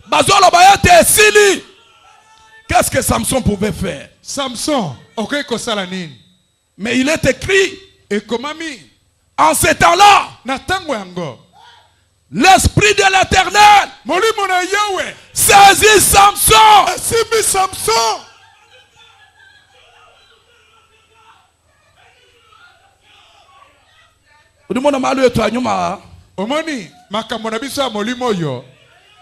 Bazo lobayete esili. Qu'est-ce que Samson pouvait faire? Samson, ok kosalanine. Mais il est écrit. Et comment mi? En ce temps-là, Natango yango. l'esprit de l'Éternel Molimo na Yahweh. saisit Samson. Asimi Samson. Udimona malu yetu anyuma. Omoni makambo na biso ya molimo yo.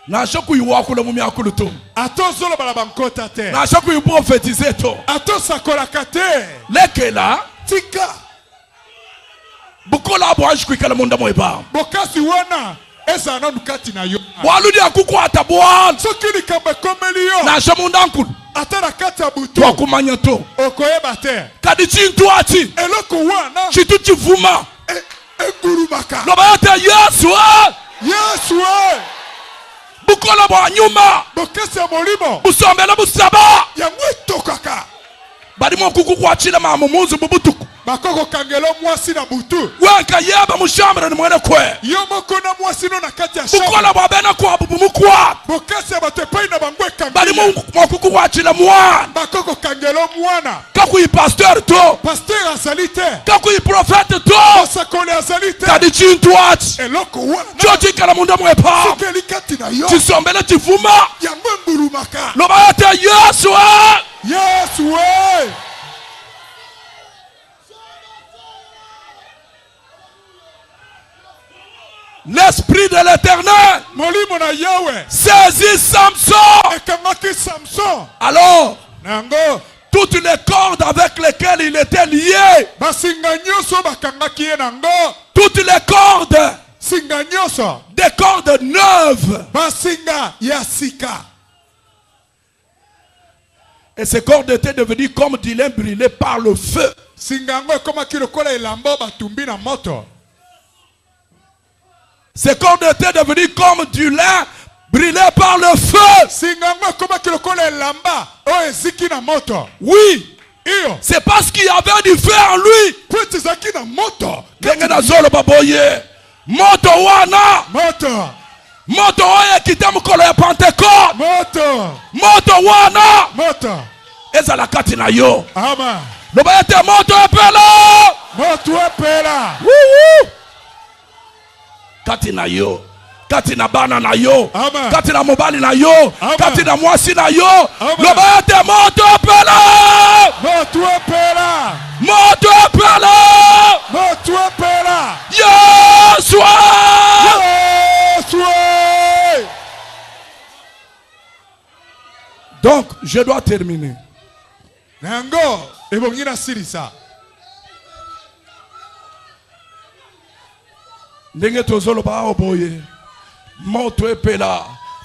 Na shoku iwakula mumi akuluto. Ato zolo bala bankota te. Na shoku iprofetize to. Ato sakolaka te. Lekela. Tika. Bukola abo anshi kwikala munda moeba. Bokasi wana. Eza na nukati na yo. Waludi akuku atabuan. Soki likambe komeli yo. Na shamundu ankulu. Ata na kati ya butu. Wakumanya to. Okoyeba te. Kadi chintu ati. Eloko wana. Chitu chivuma. Engurumaka. Lobayate Yesu. Yesu. Bukola bo anyuma. Bokasi ya molimo. Busombela busaba. Yango etokaka. Badimo kuku kwa chile mamumunzu bubutuku. Bakoko kangelo mwasi na butu. Wanka yeba mushambre ni mwene kwe. Yo moko na mwasi no na kati ya shamba. Bukola bo bena kwa bubumukwa. Bokasi ya batepai na bangwe kangelo. Badimo kuku kwa chile mwana. Bakoko kangelo mwana. Kaku yi pasteur to. Pasteur azali te. Kaku yi prophète to. Osakole azali te. Kadi chintu ati. Eloko wana. Chochi kala munda mwepa. Sokeli kati na yo. Chisombele chifuma. Yango ngurumaka. Lobayate Yesu. Yesu. L'esprit de l'Éternel Molimo na Yahweh. saisit Samson. Ekamaki Samson. Alors, Nango. toutes les cordes avec lesquelles il était lié, Basinga nyoso bakangaki ye nango. toutes les cordes, Singa nyoso. des cordes neuves. Basinga ya sika. Et ces cordes étaient devenues comme du lin brûlé par le feu. Singa ngo ekomaki lokola elamba batumbi na moto. Ces cordes étaient devenues comme du lin brûlé par le feu. Singa ngo ekomaki lokola elamba oyo eziki na moto. Oui, Iyo. c'est parce qu'il y avait du feu en lui. Po ezaki na moto. Ndenge nazolo baboye. Moto wana. Moto. Moto oyo ekita mokolo ya Pentecôte. Moto. Moto wana. Moto. Ezala kati na yo. Ama. Lobayete moto epela. Moto epela. Woo! Kati na yo. Kati na bana na yo. Amen. Kati na mobali na yo. Amen. Kati na mwasi na yo. Amen. Lobayete moto epela. Moto epela. Moto epela. Moto epela. Yesu. Yesu. Donc, je dois terminer. Nango ebongi na silisa. Ndenge tozoloba oboye. Moto epela.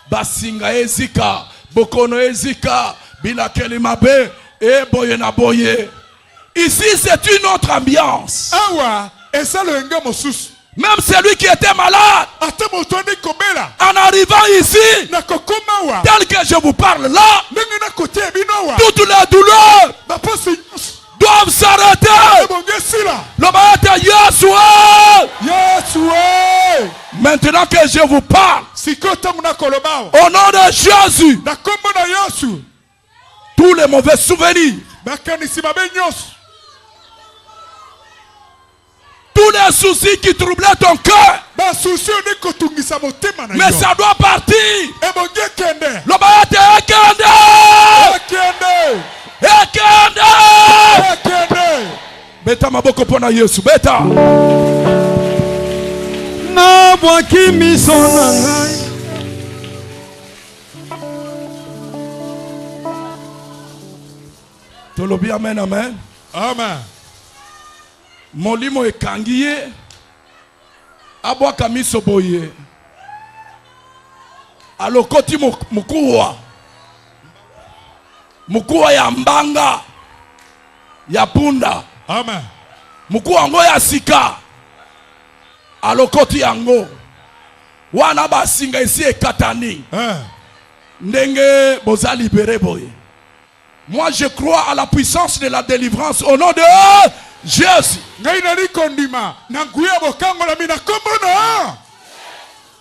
Basinga ezika. Bokono ezika. Bilakeli mabe. Eboye na boye. Ici, c'est une autre ambiance. Awa esalenge mosusu. Même celui qui était malade, Ate motondi kobela. en arrivant ici, Na kokoma wa. tel que je vous parle là, Ndenge na kote bino wa. toutes les douleurs Baposi nyonso. doivent s'arrêter. Ebonge sila. Lobayete Yesu. Yesu. Maintenant que je vous parle, Siko tangu na kolobao. au nom de Jésus, Na kombo na Yesu. tous les mauvais souvenirs, Bakanisi mabe nyonso. tous les soucis qui troublaient ton cœur, Basusi oni kotungisa motema na yo. mais ça doit partir. Ebonge kende. Lobayete ekende. Ekende. Ekende. Ekende. Beta maboko pona Yesu. Beta. Na bwaki miso na ngai. Tolobi amen amen. Amen. Molimo ekangi ye. Abwaka miso boye. Alokoti mukuwa. Mukuwa ya mbanga. Ya punda. Amen. Mukuwa ngo ya sika. Alokoti yango. Wana basinga isi ekatani. Ndenge boza libere boye. Moi, je crois à la puissance de la délivrance au nom de Jésus.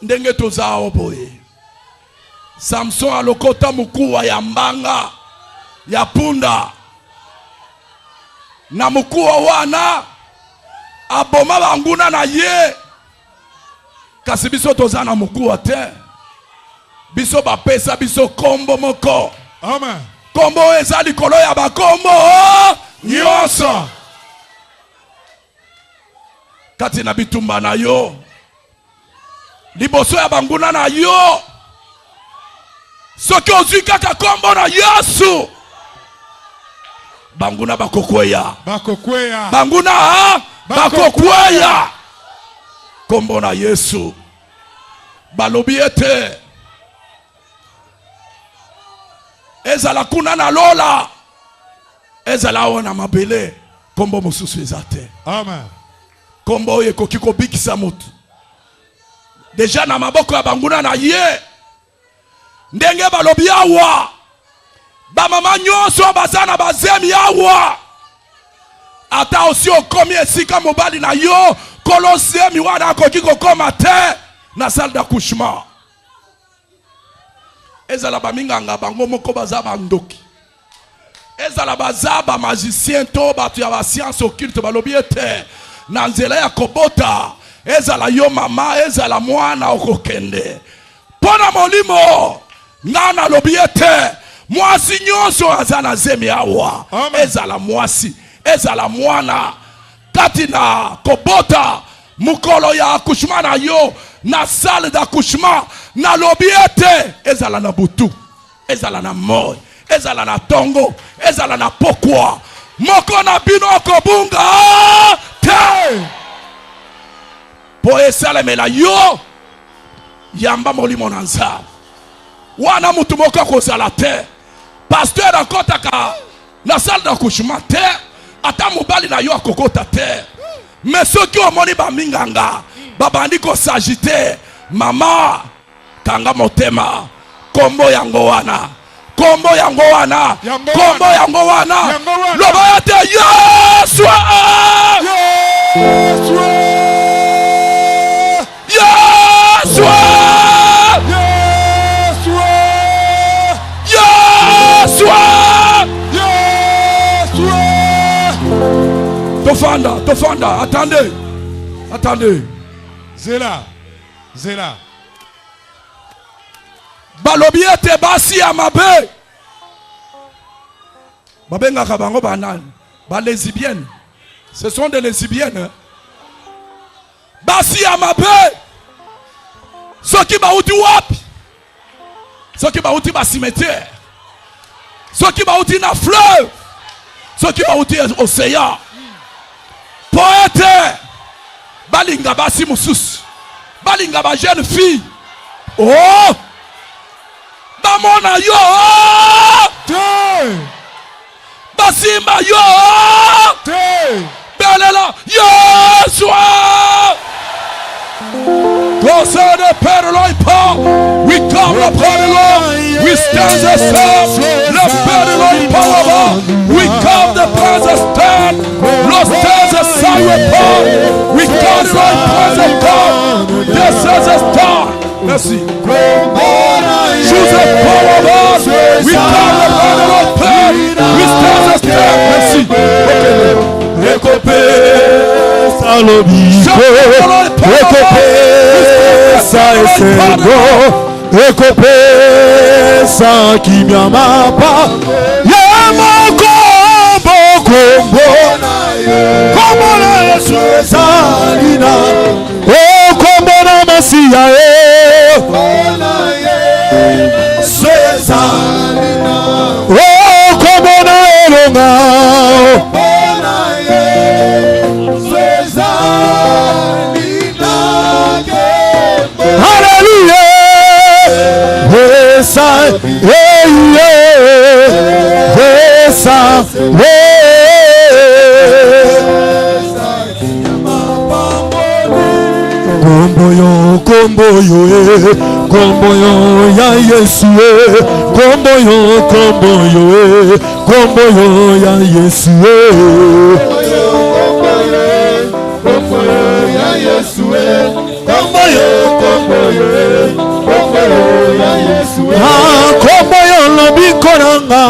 Ndenge tozao boye. Samson alokota mukuwa ya mbanga ya punda. Na mukuwa wana aboma banguna na ye. Kasi biso tozana mukuwa te. Biso bapesa biso kombo moko. Amen. Kombo eza likolo ya bakombo nyonso. Kati na bitumba na yo. Liboso ya banguna na yo. Soki ozwi kaka kombo na Yesu. Banguna bakokweya. Bakokweya. Banguna bakokweya. Kombo na Yesu. Balobi ete. Ezala kuna na lola. Ezala wana mabele. Kombo mosusu ezate. Amen. Kombo oyo ekoki kobikisa mutu. Deja na maboko ya banguna na ye. Ndenge balobi awa. Bamama nyonso bazana bazemi awa. Ata osi okomi esika mobali na yo. Kolosemi wana akoki kokoma te. Na salle d'accouchement. Ezala baminganga bango moko baza bandoki. Ezala baza ba magicien to batu ya ba science occulte balobi ete. Na nzela ya kobota. Ezala yo mama, ezala mwana okokende. Pona molimo. Ngana lobi ete. Mwasi nyonso azana zemi awa. Amen. Ezala mwasi. Ezala mwana. Kati na kobota. Mukolo ya accouchement na yo. Na salle d'accouchement. Na lobi ete. Ezala na butu. Ezala na moi. Ezala na tongo. Ezala na pokwa. Moko na bino kobunga. Te. Po esalemela yo. Yamba molimo na nzambe. Wana mutu moko kozala te. Pasteur akotaka na salle d'accouchement te. Ata mobali na yo akokota te. Mais soki omoni baminganga babandi ko sagite mama kanga motema kombo yango wana. Kombo yango wana. Kombo yango wana. Loba ete Yesu. Yesu. Yesu. Yesu. Tofanda, attendez. Zela. Balobi ete basi ya mabe. Babengaka bango banani. Ba lesbiennes. Ce sont des lesbiennes. Basi ya mabe. Soki bauti wapi. Soki bauti ba cimetière. Soki bauti na fleuve. Soki bauti océan. Poète. Balinga basi mususu. Balinga ba jeune fille. Oh. Bamona yo. Te. Basimba yo. Te. Belela Yesu. Concert de Père Loipa. We come le Père de l'eau. We stand the sun. Le Père de l'eau. We come the presence stand. Le stand the sun report. We come the right presence God. This is the star. Merci. Choose the power of us. We come the Père de l'eau. We stand the stand. Merci. Rekopesa lobiko, rekopesa esego, rekopesa kimya mapa. Yamoko kombo na Yesu ezalina, o kombo na Masiya Yesu ezalina, o kombo na Elonga. Kombo yoko kombo yo kombo yo ya Yesu kombo yo kombo yo ya Yesu kombo yo ya Yesu kombo yo ya Yesu kombo yo lobi koranga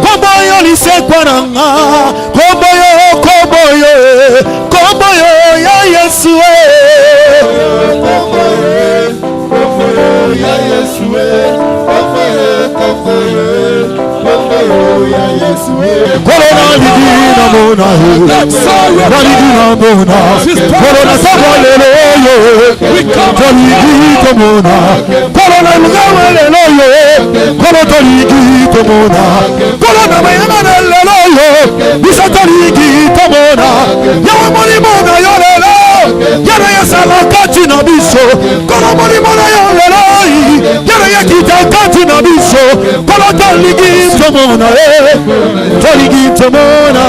kombo yo lisekwaranga kombo yo ya Yesu ya Yesu Corona ligina mona ligina mona Corona sabalelo yo ligito mona Corona lugamelelo yo Corona ligito mona Corona mayanelelo yo Bisata ligito mona Ya moni mona yo lelo Yara ya sala kati na biso Corona moni mona yo lelo Yara ya kita kati na biso Corona ligito mona Toligito mona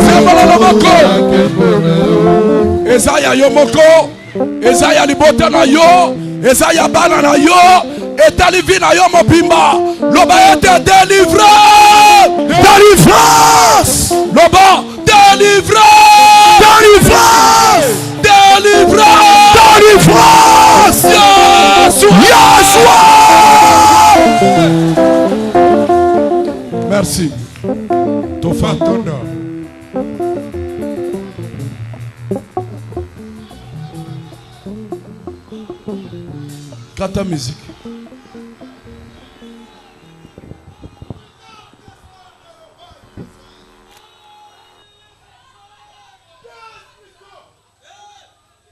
Sembala moko Ezaya yo moko Ezaya libota na yo Ezaya bana na yo Etalivi na yo mobimba Loba ete délivrance Délivrance Loba délivrance Délivrance Yeshua Merci. Tofa tondo. Kata musique.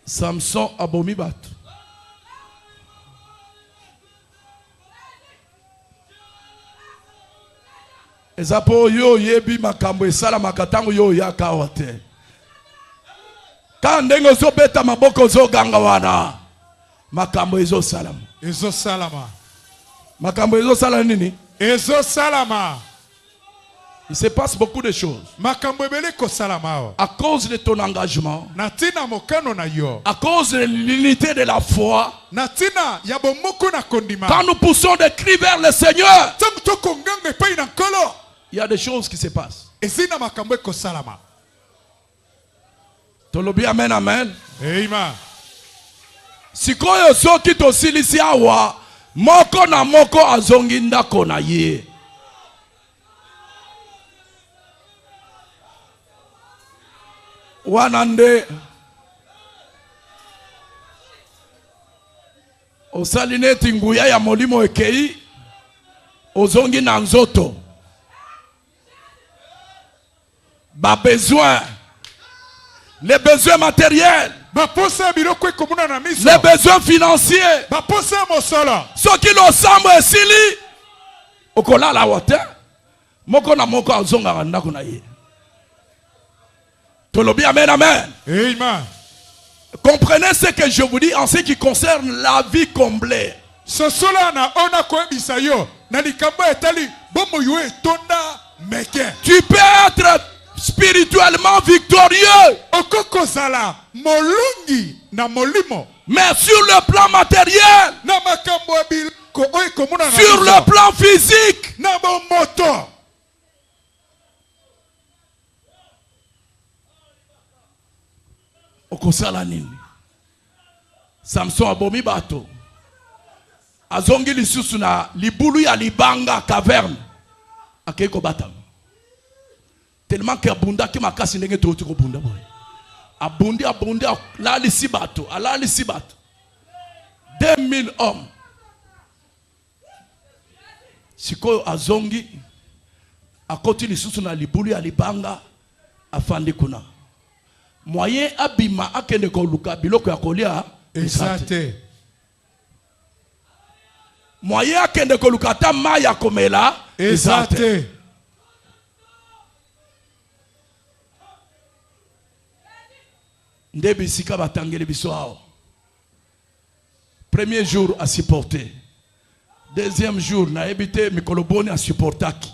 Samson abomi bato. Ezapo yo yebi makambo esala makatango yo yaka wate. Kandengo zo beta maboko zo ganga wana. Makambo ezo salama. Ezo salama. Makambo ezo salama nini? Ezo salama. Il se passe beaucoup de choses. Makambo ebele ko salama. À cause de ton engagement. Natina mokano na yo. À cause de l'unité de la foi. Natina ya bomoko na kondima. Quand nous poussons des cris vers le Seigneur. Tanto konganga epai na nkolo. Il y a des choses qui se passent. Ezina makambo ko salama. Tolobi amen amen. Amen. Sikoyo soki tosilisi awa moko na moko azongi ndako na ye. Wanande osali neti nguya ya molimo ekei ozongi na nzoto ba besoin les besoins matériels les besoins financiers soki losambo esili okolala wote moko na moko azonga ndako na ye. Tolobi amen amen. Amen. Comprenez ce que je vous dis en ce qui concerne la vie comblée. Tu peux être spirituellement victorieux. Mais sur le plan matériel, sur le plan physique, okosala nini? Samson abomi bato azongi lisusu na libulu ya libanga caverne akei kobata tellement que abunda ki makasi ndenge toti kobunda boy abundi alalisi bato 2000 hommes sikoyo azongi akoti lisusu na libulu ya libanga afandi kuna moyen abima akende ko luka biloko ya kolia exacte moyen akende ko luka ta maya komela exacte ndebi sika batangeli biso ao. Premier jour à supporter, deuxième jour na ebité mikoloboni a supportaki.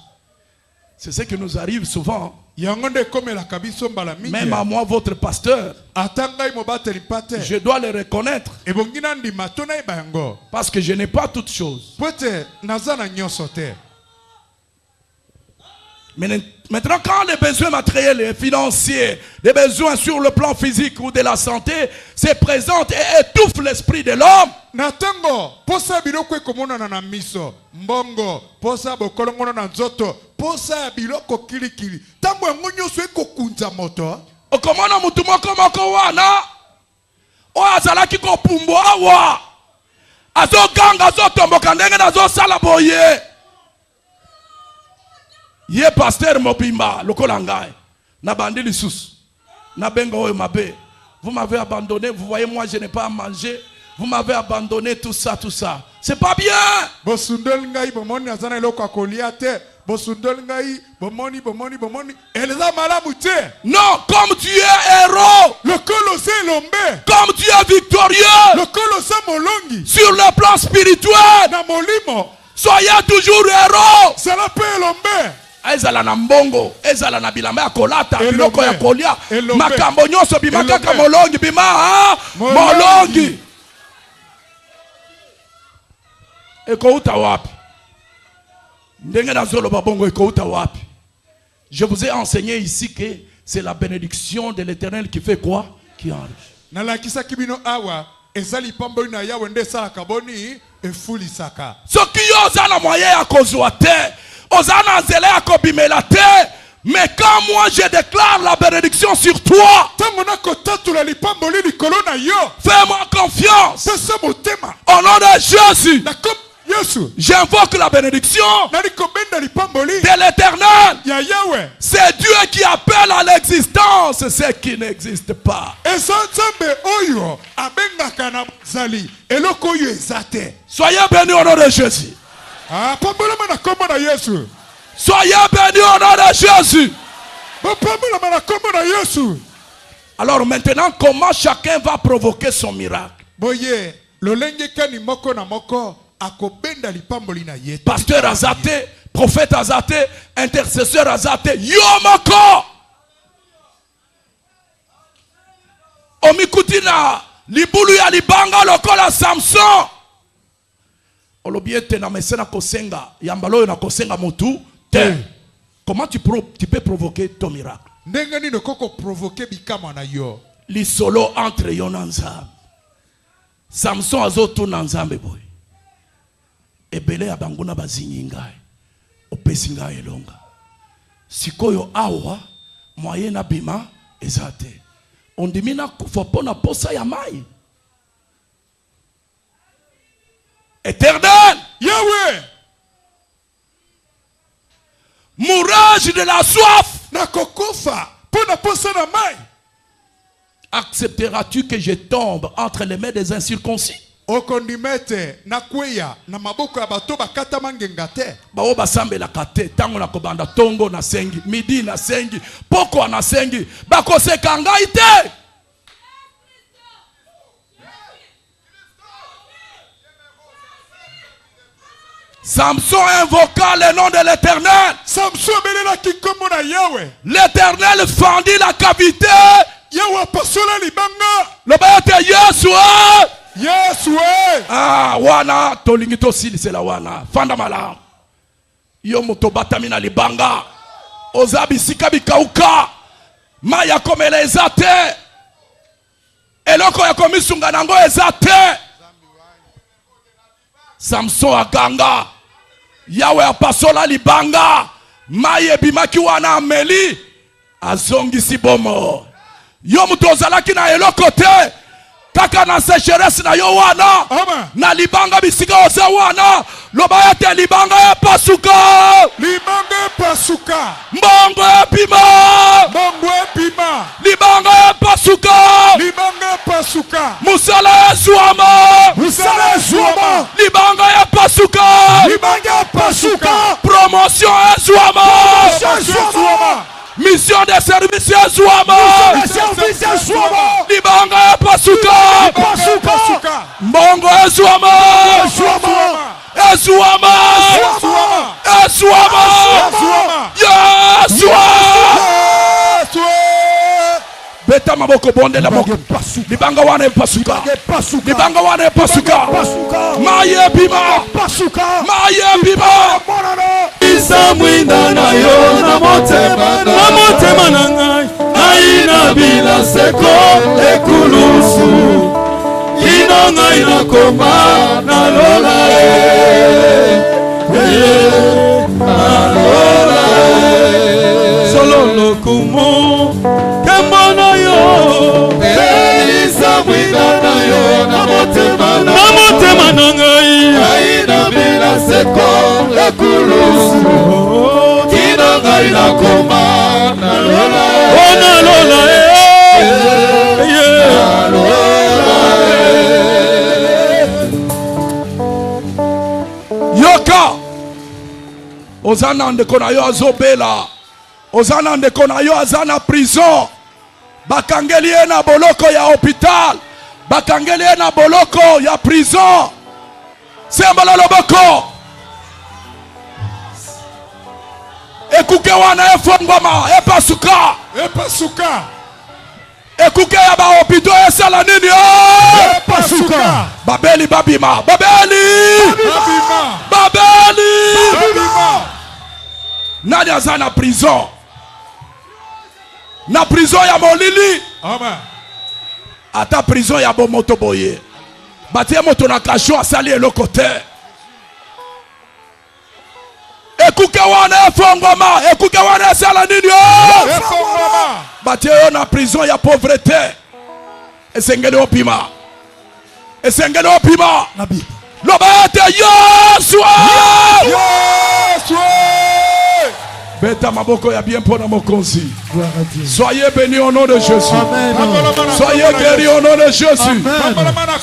C'est ce qui nous arrive souvent. yango nde ekomelaka biso mbala mingi. Même à moi, votre pasteur, ata ngai mobateli mpa te je dois le reconnaître. ebongi nandima to nayeba yango Parce que je n'ai pas toutes choses. po ete naza na nyonso te. Mais maintenant, quand les besoins matériels et financiers, les besoins sur le plan physique ou de la santé se présentent et étouffent l'esprit de l'homme, na ntango posa ya biloko ekomonana na miso mbongo posa ya bokolongono na nzoto posa ya biloko kilikili ntango yango nyonso ekokunza moto okomona mutu moko wana oyo azalaki kopumbwa awa azoganga azotomboka ndenge nazosala boye ye pasteur mobimba lokola ngai na bandi lisusu na benga oyo mabe, vous m'avez abandonné, vous voyez moi je n'ai pas à manger, vous m'avez abandonné, tout ça c'est pas bien. bosundeli ngai bomoni aza na eloko akolia te bosundeli ngai bomoni eleza malamu te. Non, comme tu es héros, lokolo oza elombe comme tu es victorieux lokolo oza molongi sur le plan spirituel, na molimo soyez toujours héros. zala mpe elombe ezala na mbongo, ezala na bilamba ya kolata, Elombe. biloko ya kolia, Elombe. makambo nyonso bima Elombe. kaka molongi, bima molongi. Ekouta wapi? Ndenge nazoloba bongo ekouta wapi? Je vous ai enseigné ici que c'est la bénédiction de l'Éternel qui fait quoi? Qui enrichit. nalakisaki bino awa eza lipamboli na yawe nde esalaka boni efulisaka. Soki yo oza na moyen ya kozwa te, oza na nzela ya kobimela te, mais quand moi je déclare la bénédiction sur toi, ntango nakotatula lipamboli likolo na yo fais-moi confiance. pesa motema Au nom de Jésus, na kom yesu j'invoque la bénédiction nali kobenda lipamboli de l'Éternel. ya yawe. C'est Dieu qui appelle à l'existence ce qui n'existe pas. eza nzambe oyo abengaka na zali eloko oyo eza te. Soyez bénis au nom de Jésus. pambolama na kombo na yesu Soyez bénis au nom de Jésus. bopambolama na kombo na yesu. Alors maintenant, comment chacun va provoquer son miracle? boye lolenge kani moko na moko akobenda lipamboli na ye te. Pasteur Azate, prophète Azate, intercesseur Azate, Yomoko. Omikuti na libulu ya libanga lokola Samson. Olobiete na mesena kosenga, yambalo na kosenga mutu te. Comment tu peux provoquer ton miracle? ndenge nini okoko provoke bikama na yo. Lisolo entre yo na Nzambe. Samson azoto na Nzambe boy. Ebele ya banguna bazinyi ngai. Opesi ngai elonga. Sikoyo awa moyen na bima ezate. Ondimina kufa pona posa ya mai. Éternel, Yahweh, mourage de la soif. nakokofa pona posa na mai. Accepteras-tu que je tombe entre les mains des incirconcis? okondimete nakweya na maboko ya bato bakatama ngenga te. Bao basambelaka te tango na kobanda tongo na sengi, midi na sengi, poko na sengi, bakoseka ngai te. Samson invoqua le nom de l'Éternel. Samson abelelaki kombo na yawe. L'Éternel fendit la cavité. yawe apasola libanga. Lobayate Yesu. yesu wana tolingi tosilisela wana fanda malamu. Yo moto batami na libanga oza bisika bikauka mai ya komela eza te, eloko ya komisunga nango eza te. Samson aganga, yawe apasola libanga, mai ebimaki wana ameli azongisi bomo. Yo moto ozalaki na eloko te, kaka na sécheresse na yo wana. Amen. Na libanga bisika oza wana, loba ete libanga epasuka. libanga epasuka. Mbongo epima. mbongo epima. Libanga epasuka. libanga epasuka. Musala ezwama. musala ezwama. Libanga epasuka. libanga epasuka. Promotion ezwama. ezwama. Mission de service ezwama. service ezwama. Libanga epasuka. epasuka. Mbongo ezwama. ezwama. Ezwama. ezwama. Ezwama. ezwama. Yeah. Yesu beta maboko bonde la moko libanga wana epasuka libanga wana epasuka maye bima isa mwinda na yo na motema na ngai naina bila seko ekulusu ino ngai na koma na lola solo lokumu kemona yo isa mwinda na yo na motema na ngai naina bila seko ekulusu ino ngai na koma na lola na lola yoka ozana ndeko na yo azobela ozana ndeko na yo azana prison bakangeli ye na boloko ya hôpital bakangeli ye na boloko ya prison sembola loboko ekuke wana efongwama epasuka ekuke ya bahopito esala nini epasuka babeli babima babeli nani aza na prison ya molili amen ata prison ya bomoto boye batie moto na kasho asali eloko te ekuke wana efongwama ekuke wana esala nini batie yo na prison ya pauvreté esengeli opima loba ete Yesu beta maboko ya bien pona mokonzi. Soyez bénis au nom de Jésus. Soyez guéris au nom de Jésus.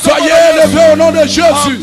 Soyez élevés au nom de Jésus.